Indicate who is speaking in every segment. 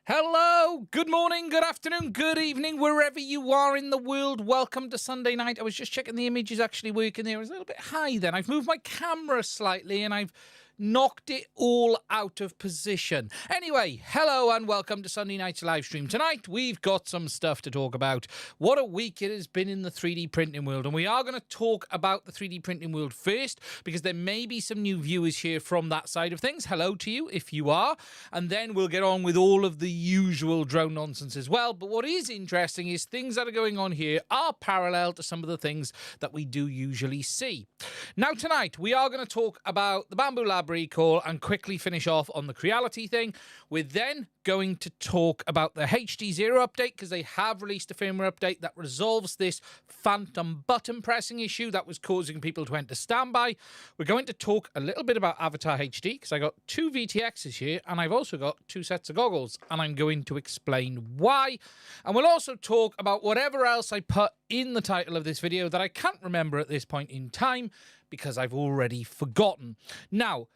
Speaker 1: Hello, good morning, good afternoon, good evening, wherever you are in the world. Welcome to Sunday night. I was just checking the image is actually working there. It was a little bit high then. I've moved my camera slightly and I've knocked it all out of position. Anyway, hello and welcome to Sunday night's live stream. Tonight, we've got some stuff to talk about. What a week it has been in the 3D printing world. And we are going to talk about the 3D printing world first, because there may be some new viewers here from that side of things. Hello to you, if you are. And then we'll get on with all of the usual drone nonsense as well. But what is interesting is things that are going on here are parallel to some of the things that we do usually see. Now, tonight, we are going to talk about the Bambu Lab recall and quickly finish off on the Creality thing. We're then going to talk about the HDZero update, because they have released a firmware update that resolves this phantom button pressing issue that was causing people to enter standby. We're going to talk a little bit about Avatar HD, because I got two VTXs here and I've also got two sets of goggles, and I'm going to explain why. And we'll also talk about whatever else I put in the title of this video that I can't remember at this point in time because I've already forgotten. Now,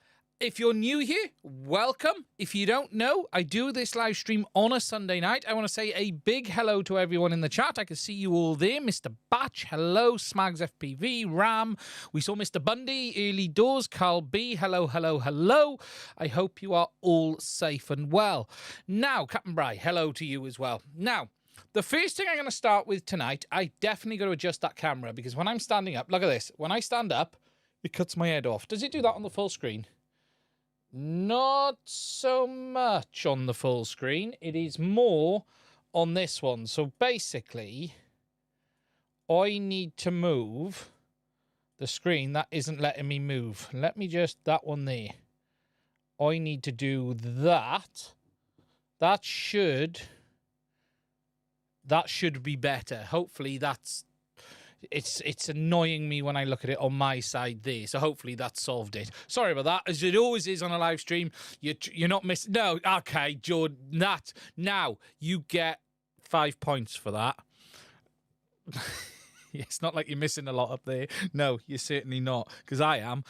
Speaker 1: if you're new here, welcome. If you don't know, I do this live stream on a Sunday night. I want to say a big hello to everyone in the chat. I can see you all there. Mr. Batch, hello. Smags FPV, Ram. We saw Mr. Bundy, Early Doors, Carl B. Hello, hello, hello. I hope you are all safe and well. Now, Captain Bry, hello to you as well. Now, the first thing I'm going to start with tonight, I definitely got to adjust that camera, because when I'm standing up, look at this. When I stand up, it cuts my head off. Does it do that on the full screen? Not so much on the full screen. It is more on this one. So basically, I need to move the screen. That isn't letting me move. Let me just, that one there. I need to do that. That should be better. Hopefully that's... It's annoying me when I look at it on my side there. So hopefully that solved it. Sorry about that. As it always is on a live stream, you're not missing. No, okay, Jordan. That now you get 5 points for that. It's not like you're missing a lot up there. No, you're certainly not, because I am.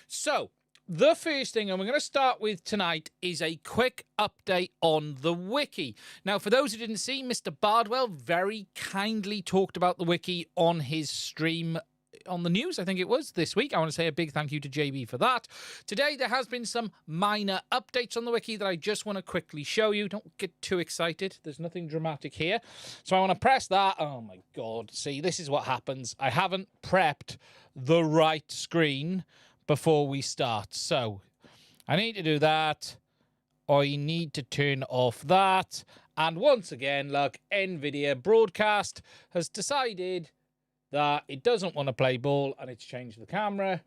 Speaker 1: So the first thing I'm going to start with tonight is a quick update on the wiki. Now, for those who didn't see, Mr. Bardwell very kindly talked about the wiki on his stream on the news, I think it was, this week. I want to say a big thank you to JB for that. Today, there has been some minor updates on the wiki that I just want to quickly show you. Don't get too excited. There's nothing dramatic here. So I want to press that. Oh, my God. See, this is what happens. I haven't prepped the right screen before we start. So I need to do that. I need to turn off that. And once again, look, NVIDIA Broadcast has decided that it doesn't want to play ball, and it's changed the camera.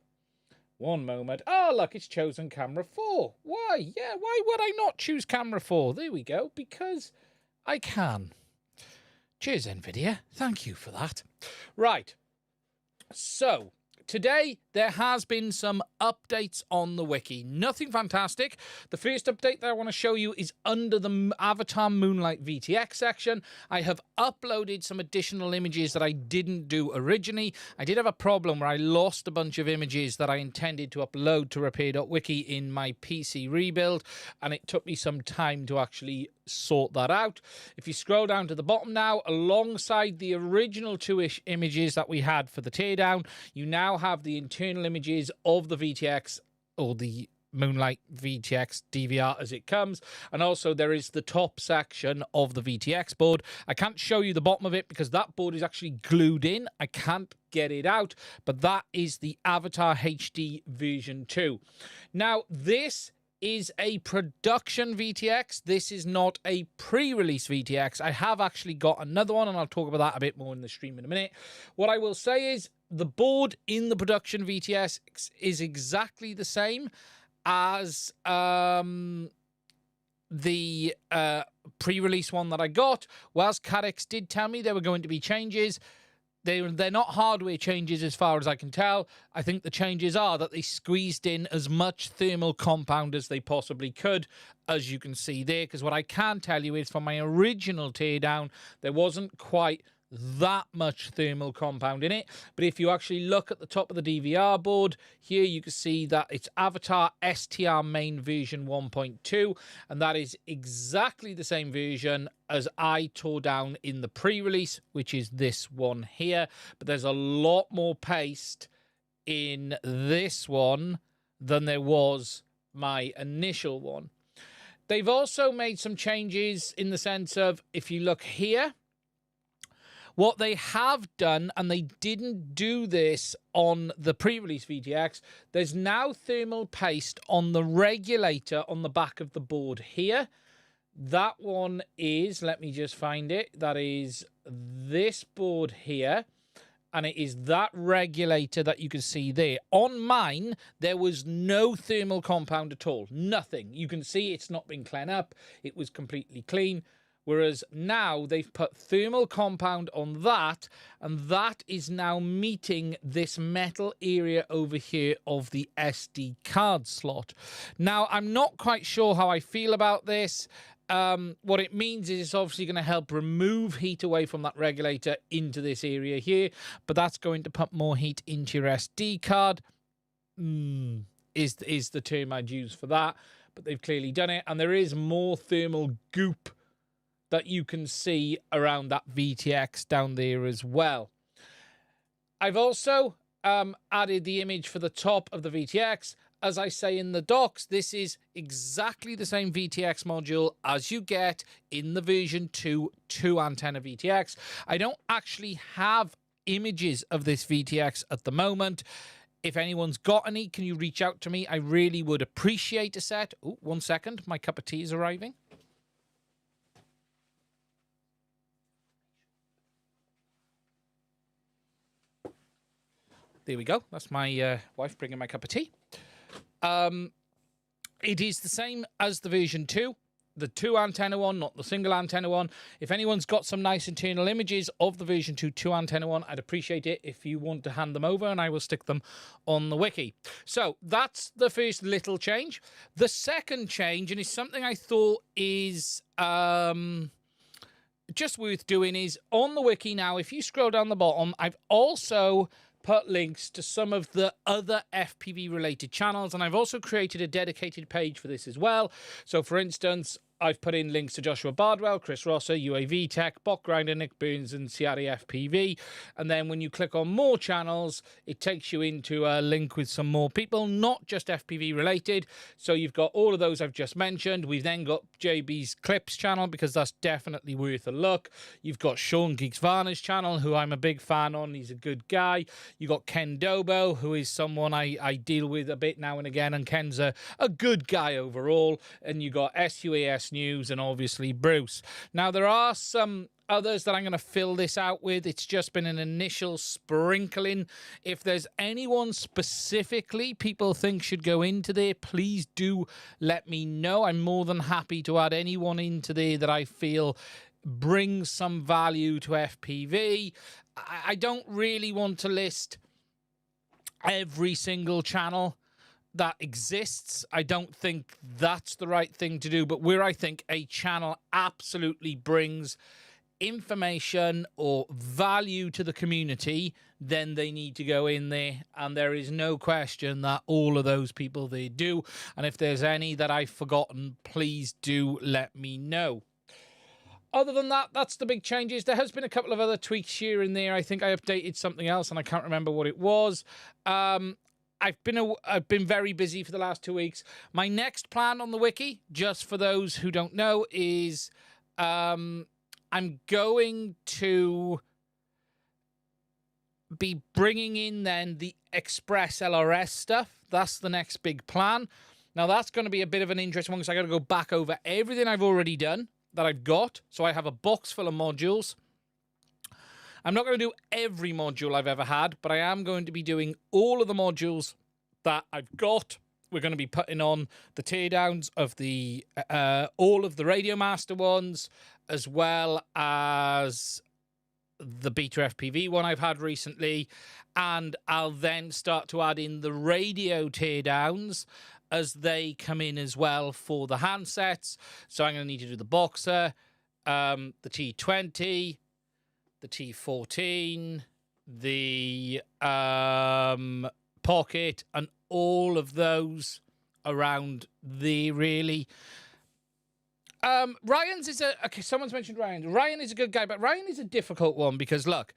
Speaker 1: One moment. Oh, look, it's chosen camera 4. Why? Yeah, why would I not choose camera 4? There we go. Because I can. Cheers, NVIDIA. Thank you for that. Right. So today, there has been some updates on the wiki. Nothing fantastic. The first update that I want to show you is under the Avatar Moonlight VTX section. I have uploaded some additional images that I didn't do originally. I did have a problem where I lost a bunch of images that I intended to upload to repair.wiki in my PC rebuild, and it took me some time to actually sort that out. If you scroll down to the bottom now, alongside the original 2-ish images that we had for the teardown, you now have the internal images of the VTX, or the Moonlight VTX DVR as it comes, and also there is the top section of the VTX board. I can't show you the bottom of it because that board is actually glued in. I can't get it out, but that is the Avatar HD version 2. Now, this is a production VTX. This is not a pre-release VTX. I have actually got another one, and I'll talk about that a bit more in the stream in a minute. What I will say is the board in the production VTX is exactly the same as the pre-release one that I got. Whilst CaddX did tell me there were going to be changes, they're not hardware changes as far as I can tell. I think the changes are that they squeezed in as much thermal compound as they possibly could, as you can see there, because what I can tell you is from my original teardown, there wasn't quite that much thermal compound in it. But if you actually look at the top of the DVR board, here you can see that it's Avatar STR main version 1.2, and that is exactly the same version as I tore down in the pre-release, which is this one here. But there's a lot more paste in this one than there was my initial one. They've also made some changes in the sense of, if you look here, what they have done, and they didn't do this on the pre-release VTX, there's now thermal paste on the regulator on the back of the board here. That one is, let me just find it, that is this board here, and it is that regulator that you can see there. On mine, there was no thermal compound at all, nothing. You can see it's not been cleaned up, it was completely clean. Whereas now they've put thermal compound on that, and that is now meeting this metal area over here of the SD card slot. Now, I'm not quite sure how I feel about this. What it means is it's obviously going to help remove heat away from that regulator into this area here, but that's going to pump more heat into your SD card, is the term I'd use for that. But they've clearly done it, and there is more thermal goop that you can see around that VTX down there as well. I've also added the image for the top of the VTX. As I say in the docs, this is exactly the same VTX module as you get in the version 2 antenna VTX. I don't actually have images of this VTX at the moment. If anyone's got any, can you reach out to me? I really would appreciate a set. Oh, 1 second, my cup of tea is arriving. There we go. That's my wife bringing my cup of tea. It is the same as the version 2, the 2 antenna one, not the single antenna one. If anyone's got some nice internal images of the version 2 antenna one, I'd appreciate it if you want to hand them over, and I will stick them on the wiki. So that's the first little change. The second change, and it's something I thought is just worth doing, is on the wiki now, if you scroll down the bottom, I've also put links to some of the other FPV related channels, and I've also created a dedicated page for this as well. So for instance, I've put in links to Joshua Bardwell, Chris Rosser, UAV Tech, Bot Grinder, Nick Burns, and Ciari FPV. And then when you click on more channels, it takes you into a link with some more people, not just FPV related. So you've got all of those I've just mentioned. We've then got JB's Clips channel, because that's definitely worth a look. You've got Sean Geeks Varna's channel, who I'm a big fan on. He's a good guy. You've got Ken Dobo, who is someone I deal with a bit now and again, and Ken's a good guy overall. And you got SUAS News, and obviously Bruce. Now, there are some others that I'm going to fill this out with. It's just been an initial sprinkling. If there's anyone specifically people think should go into there, please do let me know. I'm more than happy to add anyone into there that I feel brings some value to FPV. I don't really want to list every single channel that exists. I don't think that's the right thing to do, but where I think a channel absolutely brings information or value to the community, then they need to go in there, and there is no question that all of those people, they do. And if there's any that I've forgotten, please do let me know. Other than that, that's the big changes. There has been a couple of other tweaks here and there. I think I updated something else, and I can't remember what it was. I've been very busy for the last 2 weeks. My next plan on the wiki, just for those who don't know, is I'm going to be bringing in then the Express ELRS stuff. That's the next big plan. Now, that's going to be a bit of an interesting one, because I got to go back over everything I've already done that I've got. So I have a box full of modules. I'm not going to do every module I've ever had, but I am going to be doing all of the modules that I've got. We're going to be putting on the teardowns of the all of the Radio Master ones, as well as the Beta FPV one I've had recently. And I'll then start to add in the radio teardowns as they come in as well for the handsets. So I'm going to need to do the Boxer, the T20, the T14, the Pocket, and all of those around there, really. Ryan's is okay, someone's mentioned Ryan. Ryan is a good guy, but Ryan is a difficult one because, look,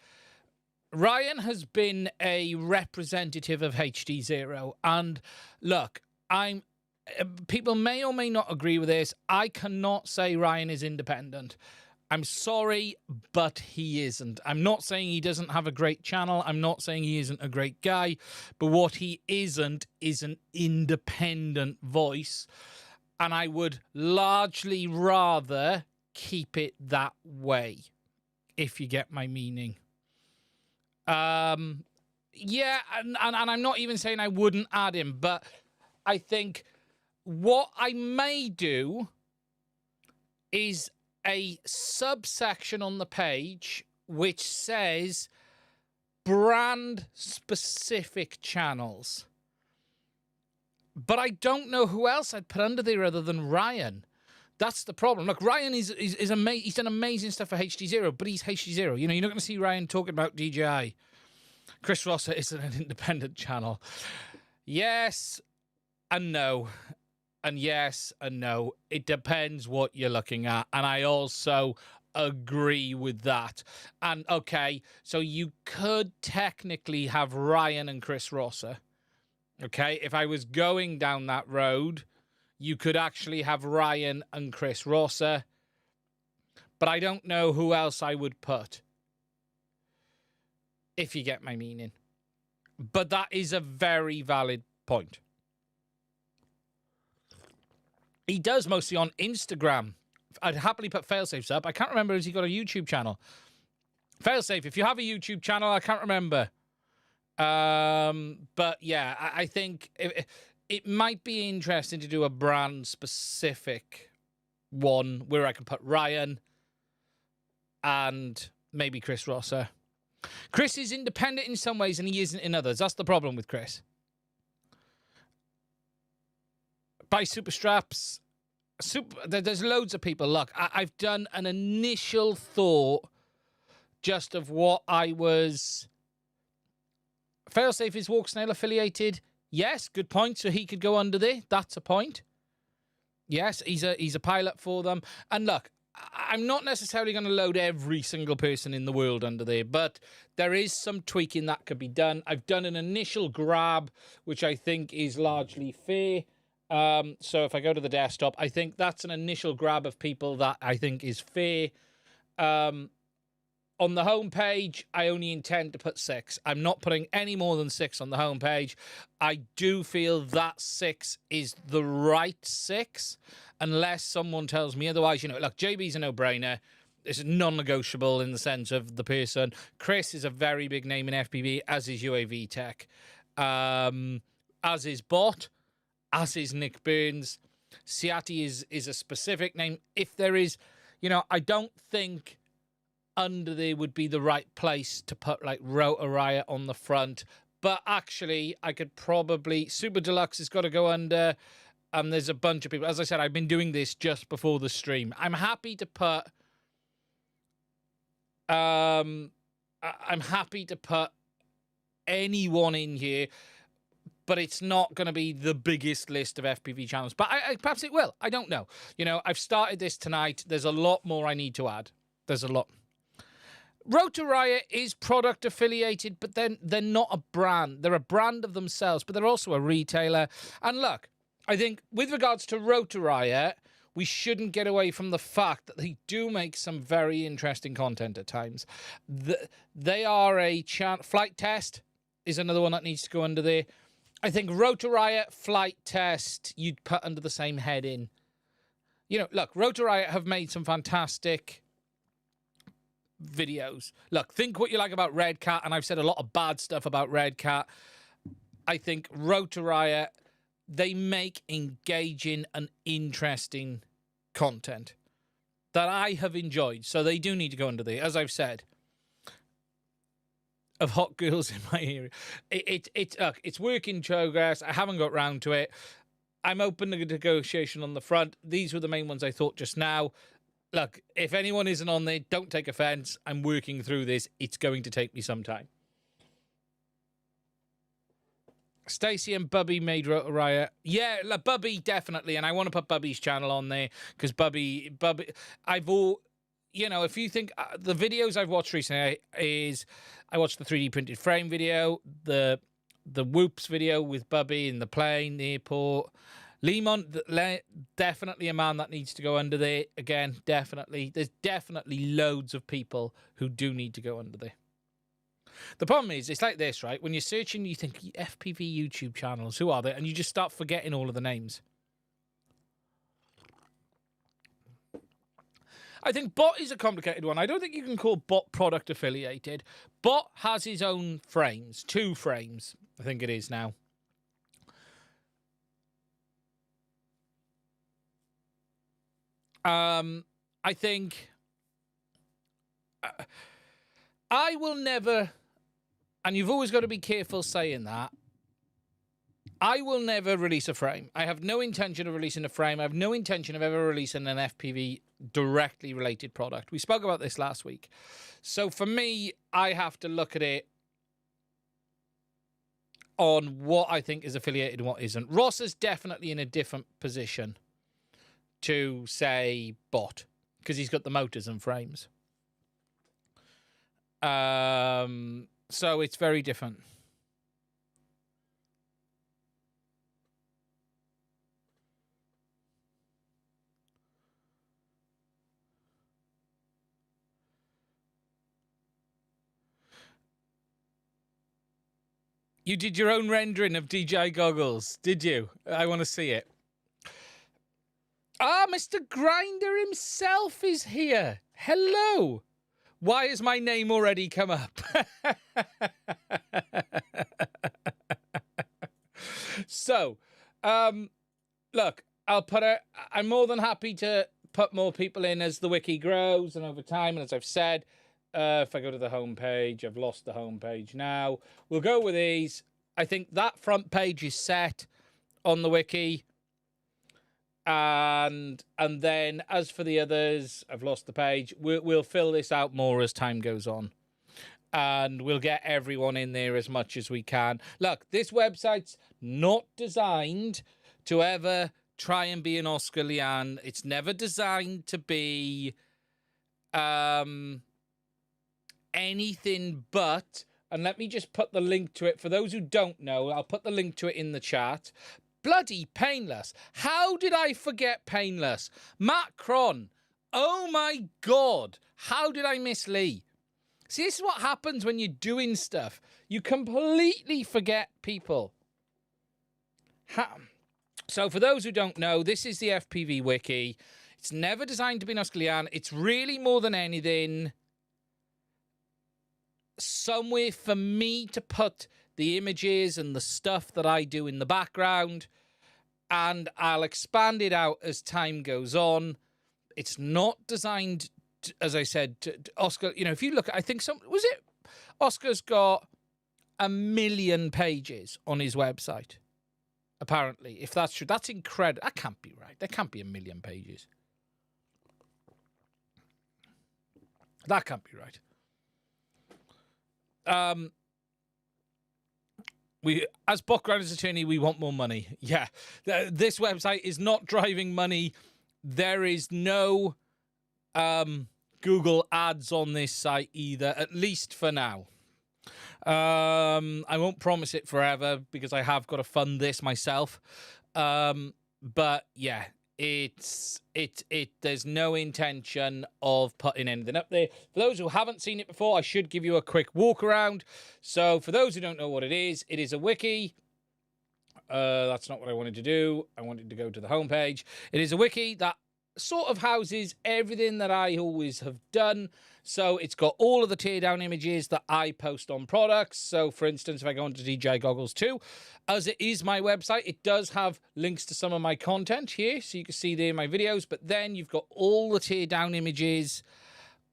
Speaker 1: Ryan has been a representative of HDZero, and look, people may or may not agree with this. I cannot say Ryan is independent. I'm sorry, but he isn't. I'm not saying he doesn't have a great channel. I'm not saying he isn't a great guy, but what he isn't is an independent voice, and I would largely rather keep it that way, if you get my meaning. Yeah, and I'm not even saying I wouldn't add him, but I think what I may do is a subsection on the page which says brand-specific channels. But I don't know who else I'd put under there other than Ryan. That's the problem. Look, Ryan is amazing. He's done amazing stuff for HDZero, but he's HDZero. You know, you're not going to see Ryan talking about DJI. Chris Rosser isn't an independent channel. Yes and no. And yes and no. It depends what you're looking at. And I also agree with that. And, okay, so you could technically have Ryan and Chris Rosser. Okay, if I was going down that road, you could actually have Ryan and Chris Rosser. But I don't know who else I would put, if you get my meaning. But that is a very valid point. He does mostly on Instagram. I'd happily put Failsafe's up. I can't remember, has he got a YouTube channel? Failsafe, if you have a YouTube channel, I can't remember. But yeah, I think it might be interesting to do a brand-specific one where I can put Ryan and maybe Chris Rosser. Chris is independent in some ways and he isn't in others. That's the problem with Chris. Buy super straps. There's loads of people. Look, I've done an initial thought just of what I was... Failsafe is Walksnail affiliated. Yes, good point. So he could go under there. That's a point. Yes, he's a pilot for them. And look, I'm not necessarily going to load every single person in the world under there, but there is some tweaking that could be done. I've done an initial grab, which I think is largely fair. So if I go to the desktop, I think that's an initial grab of people that I think is fair. On the homepage, I only intend to put 6. I'm not putting any more than 6 on the homepage. I do feel that 6 is the right 6, unless someone tells me otherwise. You know, look, JB's a no-brainer. It's non-negotiable in the sense of the person. Chris is a very big name in FPV, as is UAV Tech, as is Bot, as is Nick Burns. Ciati is a specific name. If there is, you know, I don't think under there would be the right place to put like Rotor Riot on the front, but actually I could probably... Super Deluxe has got to go under, and there's a bunch of people. As I said, I've been doing this just before the stream. I'm happy to put I'm happy to put anyone in here, but it's not going to be the biggest list of FPV channels. But perhaps it will. I don't know. You know, I've started this tonight. There's a lot more I need to add. There's a lot. Rotor Riot is product affiliated, but then they're not a brand. They're a brand of themselves, but they're also a retailer. And look, I think with regards to Rotor Riot, we shouldn't get away from the fact that they do make some very interesting content at times. They are a Flight Test is another one that needs to go under there. I think Rotor Riot, Flight Test, you'd put under the same heading. You know, look, Rotor Riot have made some fantastic videos. Look, think what you like about Red Cat, and I've said a lot of bad stuff about Red Cat. I think Rotor Riot, they make engaging and interesting content that I have enjoyed, so they do need to go under there. As I've said, of hot girls in my area, it's work in progress. I haven't got round to it. I'm open to negotiation on the front. These were the main ones I thought just now. look, if anyone isn't on there, don't take offense. I'm working through this. It's going to take me some time. Stacey and Bubby made Riot. Yeah, Bubby, definitely. And I want to put Bubby's channel on there because Bubby, I've all, you know, if you think the videos I've watched recently is I watched the 3D printed frame video, the Whoops video with Bubby in the plane, the airport. Lemon, definitely a man that needs to go under there. Again, definitely. There's definitely loads of people who do need to go under there. The problem is, it's like this, right? When you're searching, you think FPV YouTube channels, who are they? And you just start forgetting all of the names. I think Bot is a complicated one. I don't think you can call Bot product affiliated. Bot has his own frames, 2 frames, I think it is now. I think I will never, and you've always got to be careful saying that, I will never release a frame. I have no intention of releasing a frame. I have no intention of ever releasing an FPV directly related product. We spoke about this last week. So for me, I have to look at it on what I think is affiliated and what isn't. Ross is definitely in a different position to, say, Bot, because he's got the motors and frames. So it's very different. You did your own rendering of DJI goggles, did you? I want to see it. Ah, Mr. Grinder himself is here. Hello. Why has my name already come up? So, look, I'm more than happy to put more people in as the wiki grows and over time. And as I've said, if I go to the home page, I've lost the home page now. We'll go with these. I think that front page is set on the wiki. And then as for the others, I've lost the page. We'll fill this out more as time goes on. And we'll get everyone in there as much as we can. Look, this website's not designed to ever try and be an Oscar Lian. It's never designed to be anything but, and let me just put the link to it. For those who don't know, I'll put the link to it in the chat. Bloody Painless. How did I forget Painless? Matt Cron. Oh my God. How did I miss Lee? See, this is what happens when you're doing stuff. You completely forget people. So for those who don't know, this is the FPV wiki. It's never designed to be an Oscar Lian. It's really more than anything somewhere for me to put the images and the stuff that I do in the background, and I'll expand it out as time goes on. It's not designed, as I said, to Oscar, you know, if you look, I think Oscar's got 1 million pages on his website, apparently. If that's true, that's incredible. That can't be right. There can't be 1 million pages. That can't be right. As Bot Grinder's attorney, we want more money. Yeah, this website is not driving money. There is no Google ads on this site either, at least for now. I won't promise it forever because I have got to fund this myself. But yeah, there's no intention of putting anything up there. For those who haven't seen it before, I should give you a quick walk around. So for those who don't know what it is a wiki. That's not what I wanted to do. I wanted to go to the homepage. It is a wiki that sort of houses everything that I always have done. So it's got all of the teardown images that I post on products. So for instance, if I go onto DJI Goggles 2, as it is my website, it does have links to some of my content here. So you can see there my videos, but then you've got all the teardown images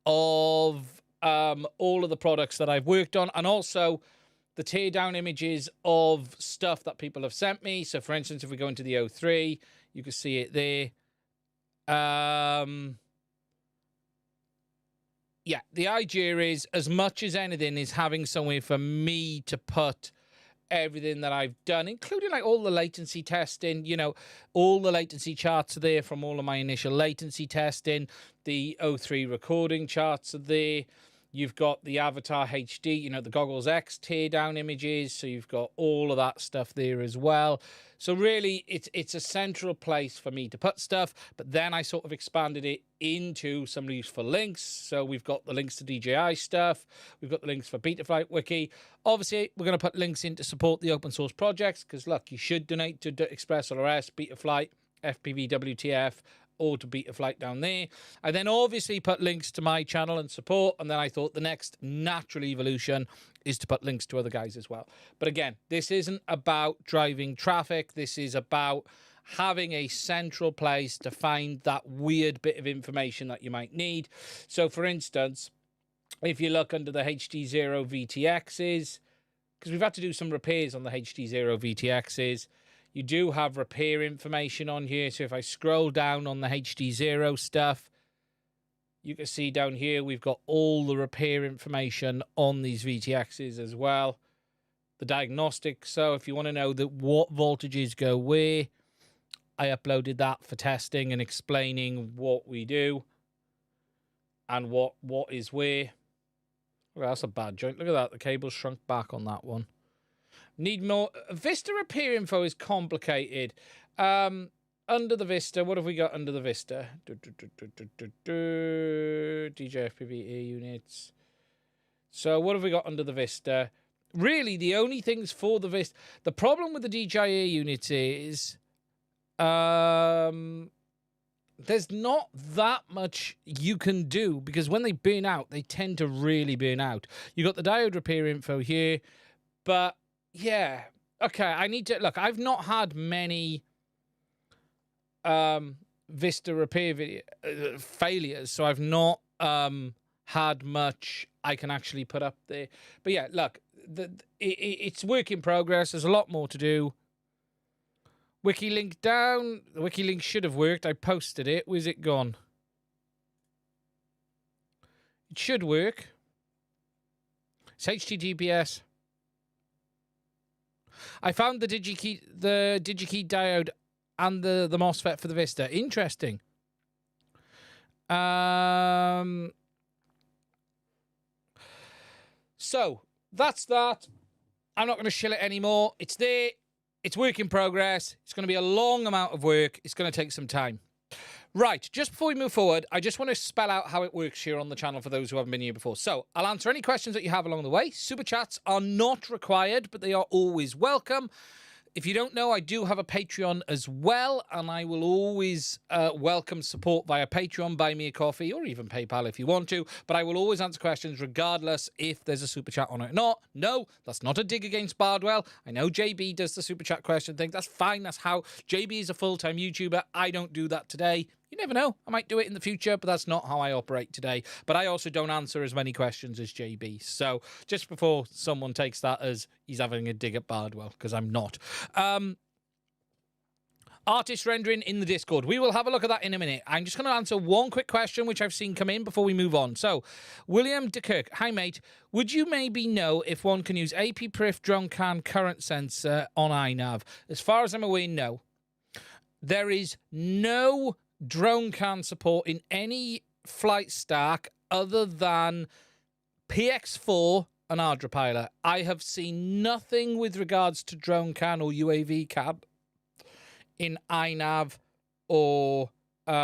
Speaker 1: of all of the products that I've worked on, and also the teardown images of stuff that people have sent me. So for instance, if we go into the O3, you can see it there. yeah, the idea is, as much as anything, is having somewhere for me to put everything that I've done, including like all the latency testing. You know, all the latency charts are there from all of my initial latency testing. The O3 recording charts are there. You've got the Avatar HD, you know, the Goggles X teardown images. So you've got all of that stuff there as well. So really, it's a central place for me to put stuff. But then I sort of expanded it into some useful links. So we've got the links to DJI stuff. We've got the links for Betaflight Wiki. Obviously, we're going to put links in to support the open source projects. Because, look, you should donate to Express LRS, Betaflight, FPV WTF, or to Betaflight down there. I then obviously put links to my channel and support, and then I thought the next natural evolution is to put links to other guys as well. But again, this isn't about driving traffic. This is about having a central place to find that weird bit of information that you might need. So for instance, if you look under the HDZero VTXs, because we've had to do some repairs on the HDZero VTXs, you do have repair information on here. So if I scroll down on the HDZero stuff, you can see down here we've got all the repair information on these VTXs as well. The diagnostics. So if you want to know what voltages go where, I uploaded that for testing and explaining what we do and what is where. Well, that's a bad joint. Look at that. The cable's shrunk back on that one. Need more. Vista repair info is complicated. Under the Vista, what have we got under the Vista? DJ FPV units. So what have we got under the Vista? Really, the only things for the Vista. The problem with the DJI units is there's not that much you can do, because when they burn out, they tend to really burn out. You got the diode repair info here, but yeah, okay, I need to look. I've not had many Vista repair failures, so I've not had much I can actually put up there. But yeah, look, it's work in progress. There's a lot more to do. Wiki link down. The wiki link should have worked. I posted it. Where's it gone? It should work. It's HTTPS. I found the DigiKey diode and the MOSFET for the Vista. Interesting. So that's that. I'm not going to shill it anymore. It's there. It's work in progress. It's going to be a long amount of work. It's going to take some time. Right, just before we move forward, I just want to spell out how it works here on the channel for those who haven't been here before. So I'll answer any questions that you have along the way. Super chats are not required, but they are always welcome. If you don't know, I do have a Patreon as well, and I will always welcome support via Patreon, Buy Me a Coffee, or even PayPal if you want to. But I will always answer questions regardless if there's a super chat on it or not. No, that's not a dig against Bardwell. I know JB does the super chat question thing. That's fine. That's how JB is a full-time YouTuber. I don't do that today. You never know. I might do it in the future, but that's not how I operate today. But I also don't answer as many questions as JB. So just before someone takes that as he's having a dig at Bardwell, because I'm not. Artist rendering in the Discord. We will have a look at that in a minute. I'm just going to answer one quick question which I've seen come in before we move on. So, William DeKirk. Hi, mate. Would you maybe know if one can use AP-Perif drone can current sensor on iNav? As far as I'm aware, no. There is no drone can support in any flight stack other than PX4 and ArdraPilot. I have seen nothing with regards to drone can or UAV can in iNav or iNav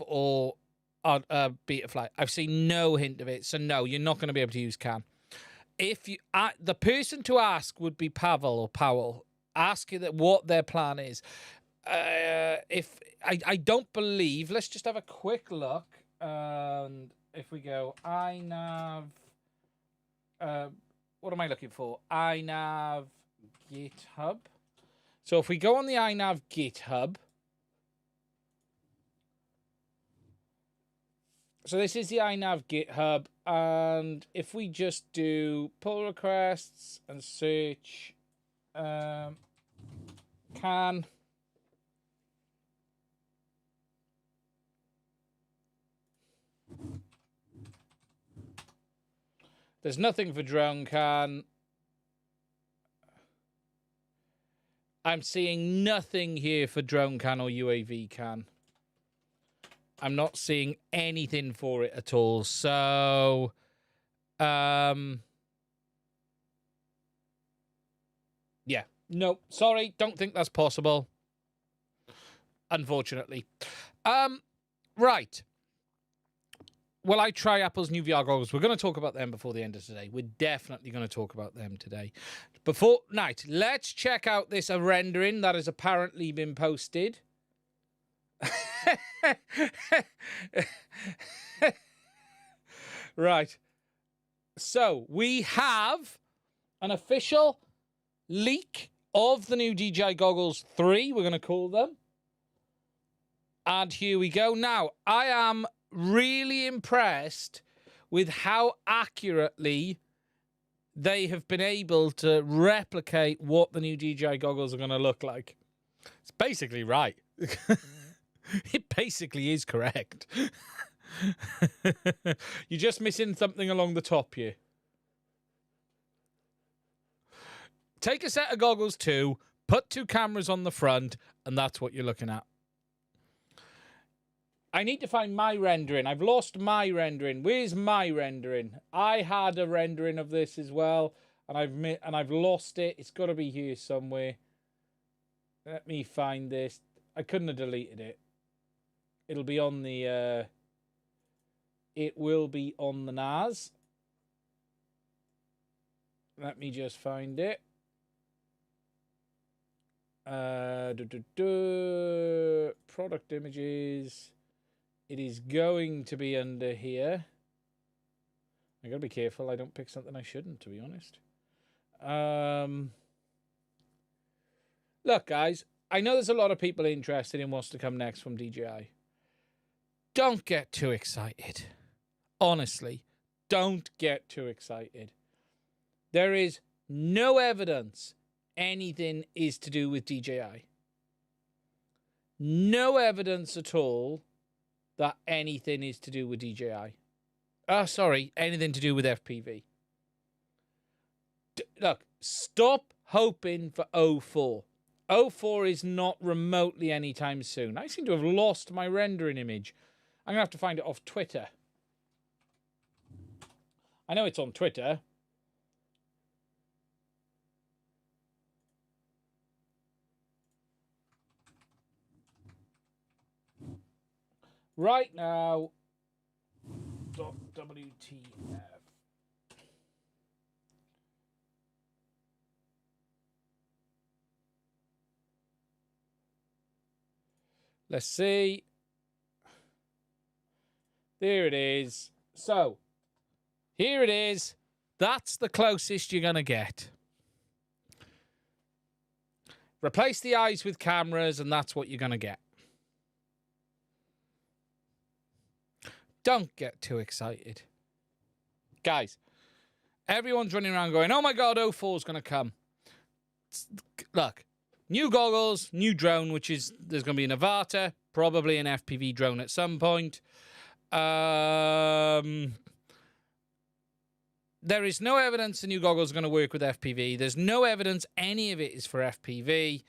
Speaker 1: or Betaflight. I've seen no hint of it, so no, you're not going to be able to use can. If you, the person to ask would be Pavel or Powell. Ask what their plan is. If I don't believe, let's just have a quick look. If we go iNav, what am I looking for? iNav GitHub. So if we go on the iNav GitHub, so this is the iNav GitHub, and if we just do pull requests and search, can There's nothing for drone can. I'm seeing nothing here for drone can or UAV can. I'm not seeing anything for it at all. So, yeah. No, sorry. Don't think that's possible. Unfortunately. Right. Will I try Apple's new VR goggles? We're going to talk about them before the end of today. We're definitely going to talk about them today. Let's check out this rendering that has apparently been posted. Right. So, we have an official leak of the new DJI Goggles 3, we're going to call them. And here we go. Now, I am really impressed with how accurately they have been able to replicate what the new DJI goggles are going to look like. It's basically right. It basically is correct. You're just missing something along the top here. Take a set of goggles too, put 2 cameras on the front, and that's what you're looking at. I need to find my rendering. I've lost my rendering. Where's my rendering? I had a rendering of this as well, and I've lost it. It's got to be here somewhere. Let me find this. I couldn't have deleted it. It'll be on the. It will be on the NAS. Let me just find it. Product images. It is going to be under here. I gotta be careful I don't pick something I shouldn't, to be honest. Look, guys, I know there's a lot of people interested in what's to come next from DJI. Don't get too excited. Honestly, don't get too excited. There is no evidence anything is to do with DJI. No evidence at all that anything is to do with DJI. Anything to do with FPV. Look, stop hoping for 04. 04 is not remotely anytime soon. I seem to have lost my rendering image. I'm going to have to find it off Twitter. I know it's on Twitter. Right now, .wtf. Let's see. There it is. So, here it is. That's the closest you're going to get. Replace the eyes with cameras, and that's what you're going to get. Don't get too excited. Guys, everyone's running around going, oh my God, 04 is going to come. Look, new goggles, new drone, which is, there's going to be an Avata, probably an FPV drone at some point. There is no evidence the new goggles are going to work with FPV. There's no evidence any of it is for FPV.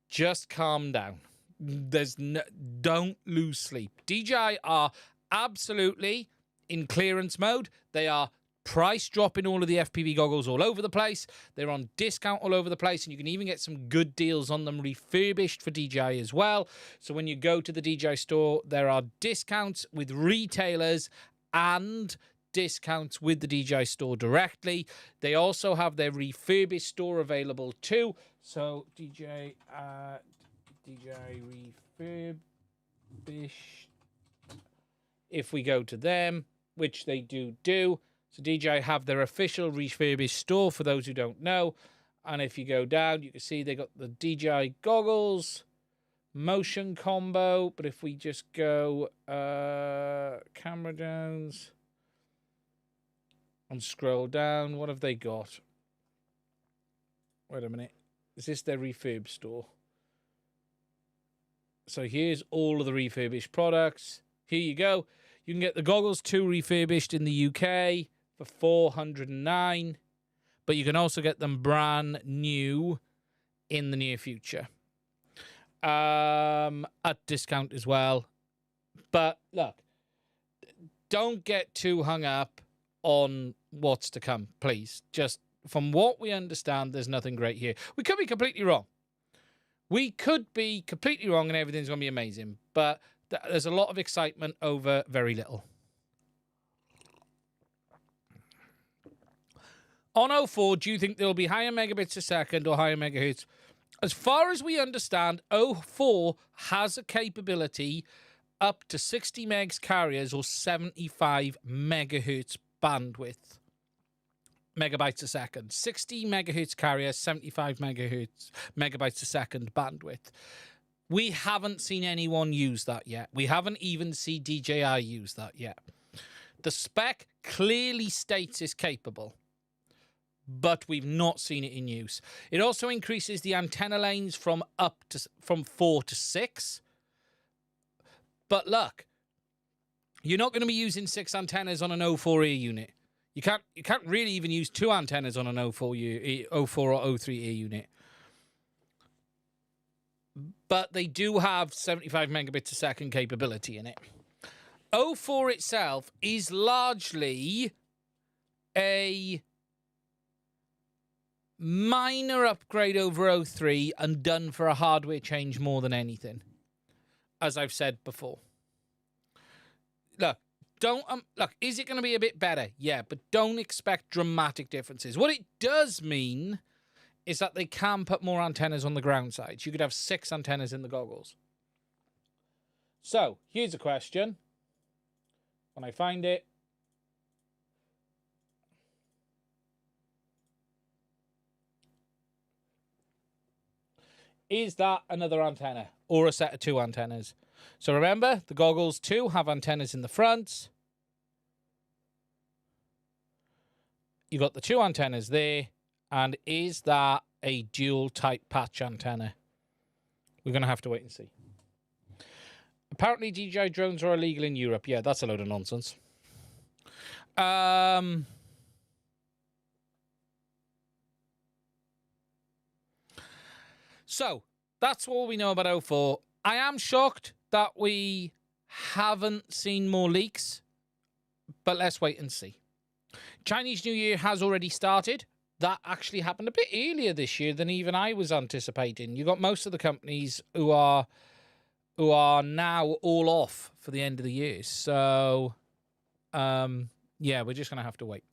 Speaker 1: Just calm down. Don't lose sleep. DJI are absolutely in clearance mode. They are price dropping all of the FPV goggles all over the place. They're on discount all over the place, and you can even get some good deals on them refurbished for DJI as well. So when you go to the DJI store, there are discounts with retailers and discounts with the DJI store directly. They also have their refurbished store available too. So DJI refurbished, if we go to them, which they do, so DJI have their official refurbished store for those who don't know. And if you go down, you can see they got the DJI goggles, motion combo. But if we just go camera downs and scroll down, what have they got? Wait a minute. Is this their refurb store? So here's all of the refurbished products. Here you go. You can get the goggles 2 refurbished in the UK for $409, but you can also get them brand new in the near future at discount as well. But look, don't get too hung up on what's to come, please. Just from what we understand, there's nothing great here. We could be completely wrong. We could be completely wrong and everything's going to be amazing, but there's a lot of excitement over very little. On 04, do you think there will be higher megabits a second or higher megahertz? As far as we understand, 04 has a capability up to 60 megs carriers or 75 megahertz bandwidth. Megabytes a second. 60 megahertz carrier, 75 megabytes a second bandwidth. We haven't seen anyone use that yet. We haven't even seen DJI use that yet. The spec clearly states it's capable, but we've not seen it in use. It also increases the antenna lanes from 4 to 6. But look, you're not going to be using 6 antennas on an 04 ear unit. You can't really even use 2 antennas on an 04 or 03 ear unit. But they do have 75 megabits a second capability in it. 04 itself is largely a minor upgrade over 03 and done for a hardware change more than anything, as I've said before. Look, look, is it going to be a bit better? Yeah, but don't expect dramatic differences. What it does mean is that they can put more antennas on the ground sides. You could have 6 antennas in the goggles. So, here's a question. When I find it. Is that another antenna or a set of 2 antennas? So remember, the goggles 2 have antennas in the front. You got the 2 antennas there. And is that a dual type patch antenna? We're going to have to wait and see. Apparently DJI drones are illegal in Europe. Yeah, that's a load of nonsense. So, that's all we know about 04. I am shocked that we haven't seen more leaks, but let's wait and see. Chinese New Year has already started. That actually happened a bit earlier this year than even I was anticipating. You got most of the companies who are now all off for the end of the year. So, yeah, we're just going to have to wait.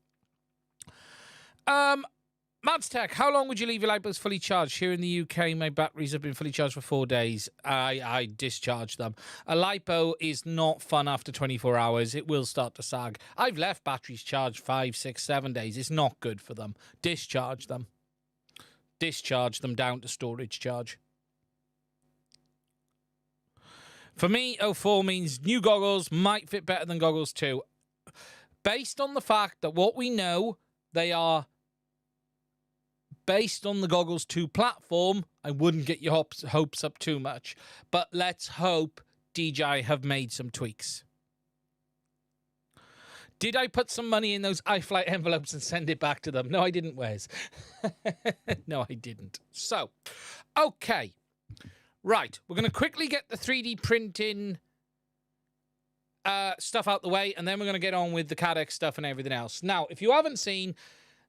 Speaker 1: Mads Tech, how long would you leave your light bulbs fully charged? Here in the UK, my batteries have been fully charged for 4 days. I discharge them. A lipo is not fun after 24 hours. It will start to sag. I've left batteries charged 5, 6, 7 days. It's not good for them. Discharge them. Discharge them down to storage charge. For me, 04 means new goggles might fit better than goggles 2. Based on the fact that what we know, they are based on the Goggles 2 platform, I wouldn't get your hopes up too much. But let's hope DJI have made some tweaks. Did I put some money in those iFlight envelopes and send it back to them? No, I didn't, Wes. No, I didn't. So, okay. Right, we're going to quickly get the 3D printing stuff out the way, and then we're going to get on with the CaddX stuff and everything else. Now, if you haven't seen,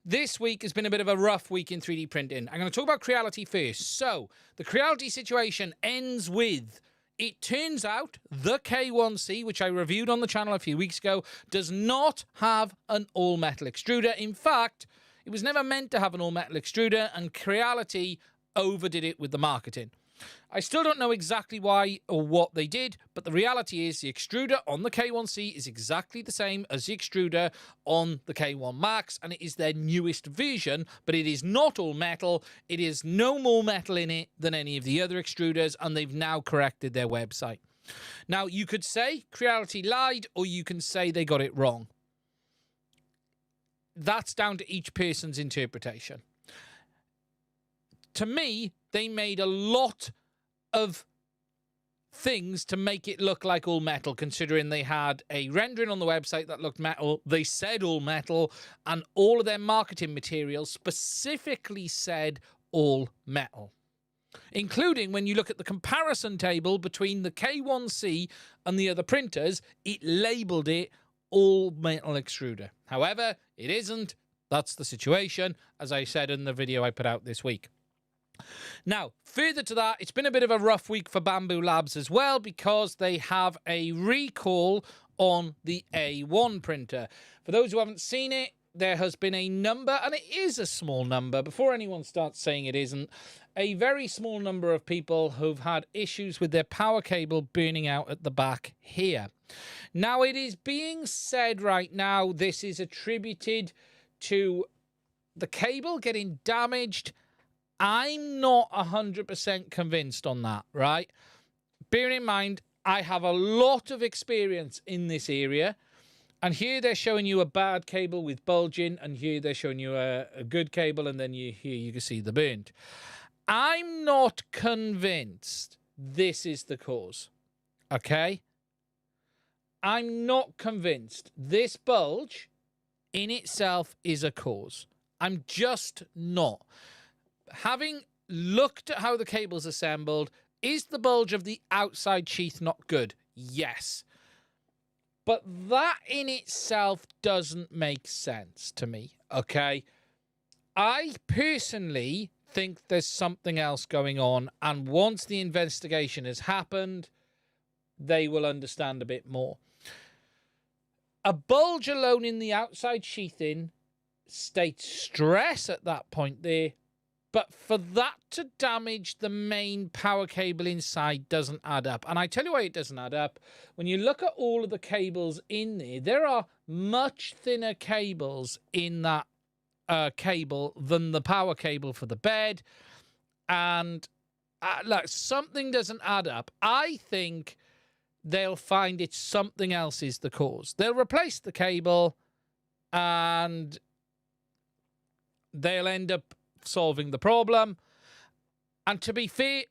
Speaker 1: this week has been a bit of a rough week in 3D printing. I'm going to talk about Creality first. So, the Creality situation ends with, it turns out, the K1C, which I reviewed on the channel a few weeks ago, does not have an all-metal extruder. In fact, it was never meant to have an all-metal extruder, and Creality overdid it with the marketing. I still don't know exactly why or what they did, but the reality is the extruder on the K1C is exactly the same as the extruder on the K1 Max, and it is their newest version, but it is not all metal. It is no more metal in it than any of the other extruders, and they've now corrected their website. Now, you could say Creality lied, or you can say they got it wrong. That's down to each person's interpretation. To me, they made a lot of things to make it look like all metal, considering they had a rendering on the website that looked metal. They said all metal, and all of their marketing materials specifically said all metal, including when you look at the comparison table between the K1C and the other printers, it labeled it all metal extruder. However, it isn't. That's the situation, as I said in the video I put out this week. Now, further to that, it's been a bit of a rough week for Bambu Labs as well, because they have a recall on the A1 printer. For those who haven't seen it, there has been a number, and it is a small number, before anyone starts saying it isn't, a very small number of people who've had issues with their power cable burning out at the back here. Now, it is being said right now this is attributed to the cable getting damaged. I'm not 100% convinced on that, right? Bearing in mind, I have a lot of experience in this area. And here they're showing you a bad cable with bulging, and here they're showing you a good cable, and then here you can see the burnt. I'm not convinced this is the cause, okay? I'm not convinced this bulge in itself is a cause. I'm just not. Having looked at how the cable's assembled, is the bulge of the outside sheath not good? Yes. But that in itself doesn't make sense to me, okay? I personally think there's something else going on, and once the investigation has happened, they will understand a bit more. A bulge alone in the outside sheathing states stress at that point there, but for that to damage the main power cable inside doesn't add up. And I tell you why it doesn't add up. When you look at all of the cables in there are much thinner cables in that cable than the power cable for the bed. And look, something doesn't add up. I think they'll find it's something else is the cause. They'll replace the cable and they'll end up solving the problem. And to be fair,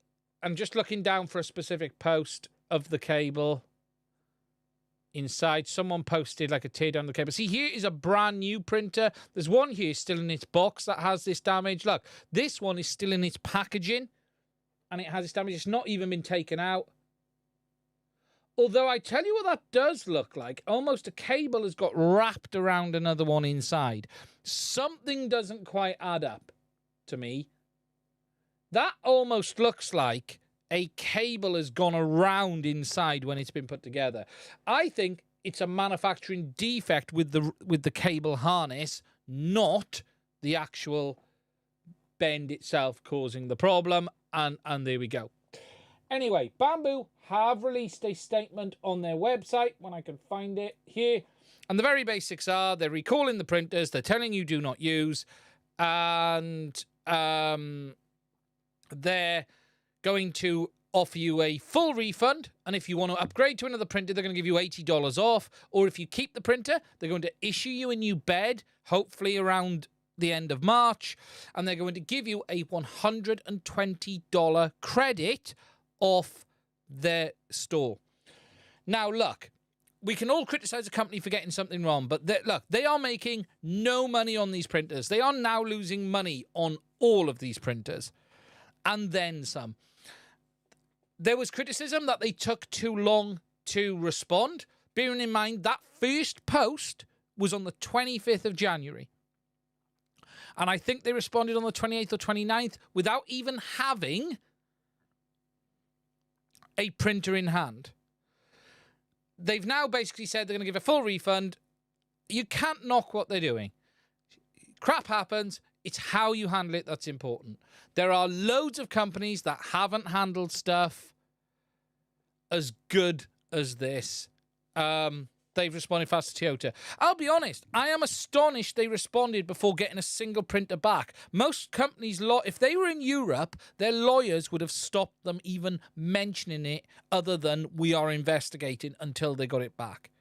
Speaker 1: I'm just looking down for a specific post of the cable inside. Someone posted like a tear down the cable. See, here is a brand new printer. There's one here still in its box that has this damage. Look, this one is still in its packaging and it has this damage. It's not even been taken out. Although I tell you what that does look like. Almost a cable has got wrapped around another one inside. Something doesn't quite add up to me. That almost looks like a cable has gone around inside when it's been put together. I think it's a manufacturing defect with the cable harness, not the actual bend itself causing the problem. And there we go. Anyway, Bambu have released a statement on their website, when I can find it here. And the very basics are, they're recalling the printers, they're telling you do not use, and they're going to offer you a full refund. And if you want to upgrade to another printer, they're going to give you $80 off. Or if you keep the printer, they're going to issue you a new bed, hopefully around the end of March. And they're going to give you a $120 credit off their store. Now, look, we can all criticize a company for getting something wrong, but look, they are making no money on these printers. They are now losing money on all of these printers, and then some. There was criticism that they took too long to respond, bearing in mind that first post was on the 25th of January. And I think they responded on the 28th or 29th without even having a printer in hand. They've now basically said they're going to give a full refund. You can't knock what they're doing. Crap happens. It's how you handle it that's important. There are loads of companies that haven't handled stuff as good as this. They've responded fast to Toyota. I'll be honest, I am astonished they responded before getting a single printer back. Most companies, if they were in Europe, their lawyers would have stopped them even mentioning it, other than we are investigating, until they got it back.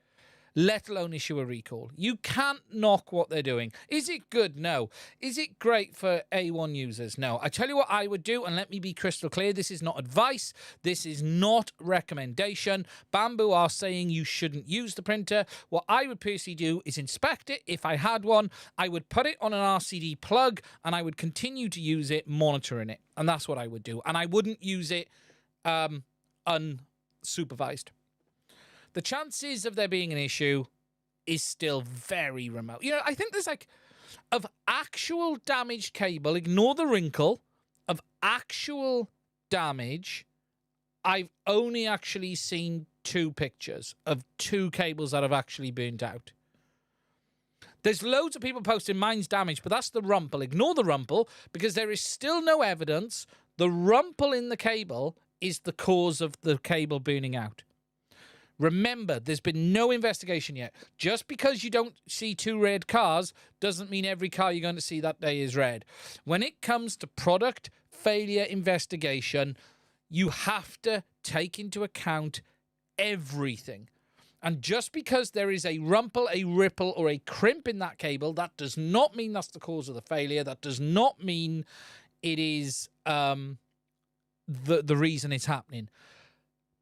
Speaker 1: let alone issue a recall. You can't knock what they're doing. Is it good? No. Is it great for A1 users? No. I tell you what I would do, and let me be crystal clear, this is not advice. This is not recommendation. Bambu are saying you shouldn't use the printer. What I would personally do is inspect it. If I had one, I would put it on an RCD plug, and I would continue to use it, monitoring it. And that's what I would do. And I wouldn't use it unsupervised. The chances of there being an issue is still very remote. You know, I think there's like, of actual damaged cable, ignore the wrinkle, of actual damage, I've only actually seen 2 pictures of 2 cables that have actually burnt out. There's loads of people posting mine's damaged, but that's the rumple. Ignore the rumple, because there is still no evidence the rumple in the cable is the cause of the cable burning out. Remember, there's been no investigation yet. Just because you don't see 2 red cars doesn't mean every car you're going to see that day is red. When it comes to product failure investigation, you have to take into account everything. And just because there is a rumple, a ripple, or a crimp in that cable, that does not mean that's the cause of the failure. That does not mean it is the reason it's happening.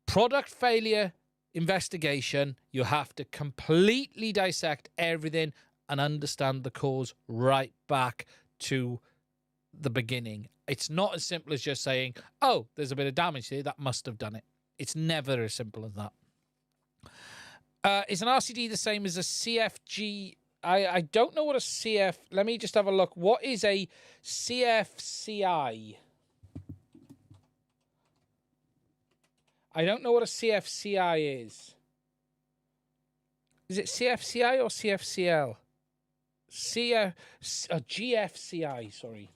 Speaker 1: Product failure investigation, you have to completely dissect everything and understand the cause right back to the beginning. It's not as simple as just saying, oh, there's a bit of damage here, that must have done it. It's never as simple as that. Is an RCD the same as a CFG? I don't know what a CF... Let me just have a look. What is a CFCI? I don't know what a CFCI is. Is it CFCI or CFCL? GFCI, sorry.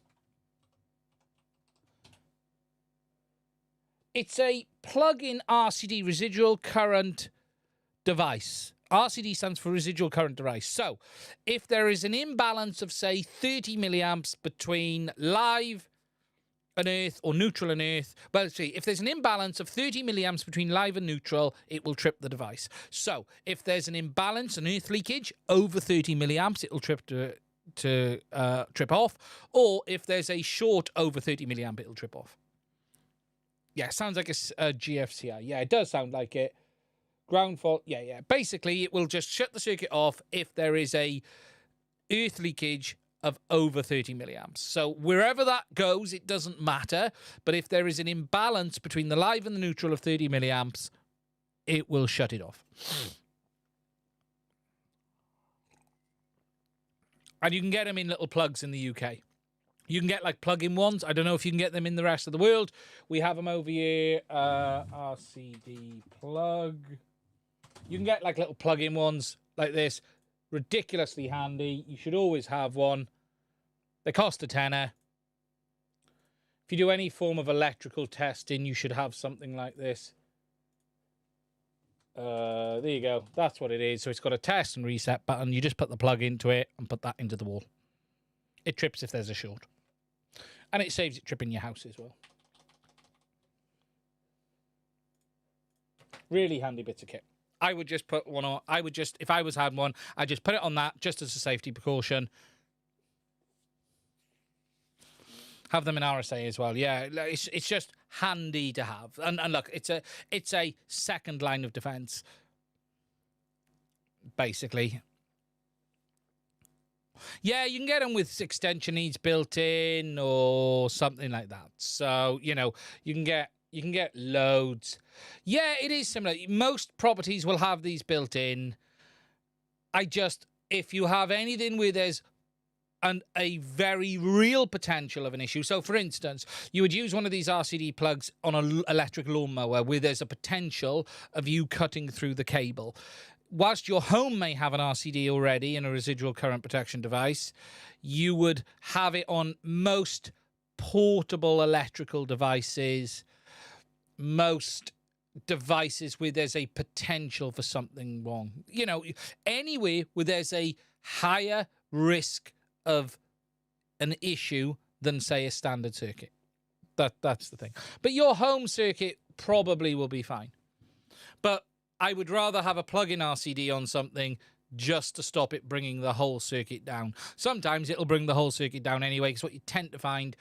Speaker 1: It's a plug-in RCD, residual current device. RCD stands for residual current device. So, if there is an imbalance of, say, 30 milliamps between live and earth or neutral and earth, well, let's see, if there's an imbalance of 30 milliamps between live and neutral, it will trip the device. So, if there's an imbalance, an earth leakage over 30 milliamps, it will trip trip off. Or if there's a short over 30 milliamp, it'll trip off. Yeah, sounds like a GFCI. Yeah, it does sound like it. Ground fault. Yeah. Basically, it will just shut the circuit off if there is a earth leakage of over 30 milliamps. So wherever that goes, it doesn't matter. But if there is an imbalance between the live and the neutral of 30 milliamps, it will shut it off. And you can get them in little plugs in the UK. You can get like plug-in ones. I don't know if you can get them in the rest of the world. We have them over here. RCD plug. You can get like little plug-in ones like this. Ridiculously handy. You should always have one. They cost a tenner. If you do any form of electrical testing, you should have something like this. There you go. That's what it is. So it's got a test and reset button. You just put the plug into it and put that into the wall. It trips if there's a short. And it saves it tripping your house as well. Really handy bits of kit. I would just put one on. I would just, if I had one, I'd just put it on that just as a safety precaution. Have them in RSA as well. Yeah, it's just handy to have. And look, it's a second line of defense, basically. Yeah, you can get them with extension needs built in or something like that. So, you know, you can get loads. Yeah, it is similar. Most properties will have these built in. If you have anything where there's a very real potential of an issue. So, for instance, you would use one of these RCD plugs on an electric lawnmower where there's a potential of you cutting through the cable. Whilst your home may have an RCD already and a residual current protection device, you would have it on most portable electrical devices, most devices where there's a potential for something wrong. You know, anywhere where there's a higher risk of an issue than, say, a standard circuit. That's the thing. But your home circuit probably will be fine. But I would rather have a plug-in RCD on something just to stop it bringing the whole circuit down. Sometimes it'll bring the whole circuit down anyway, because what you tend to find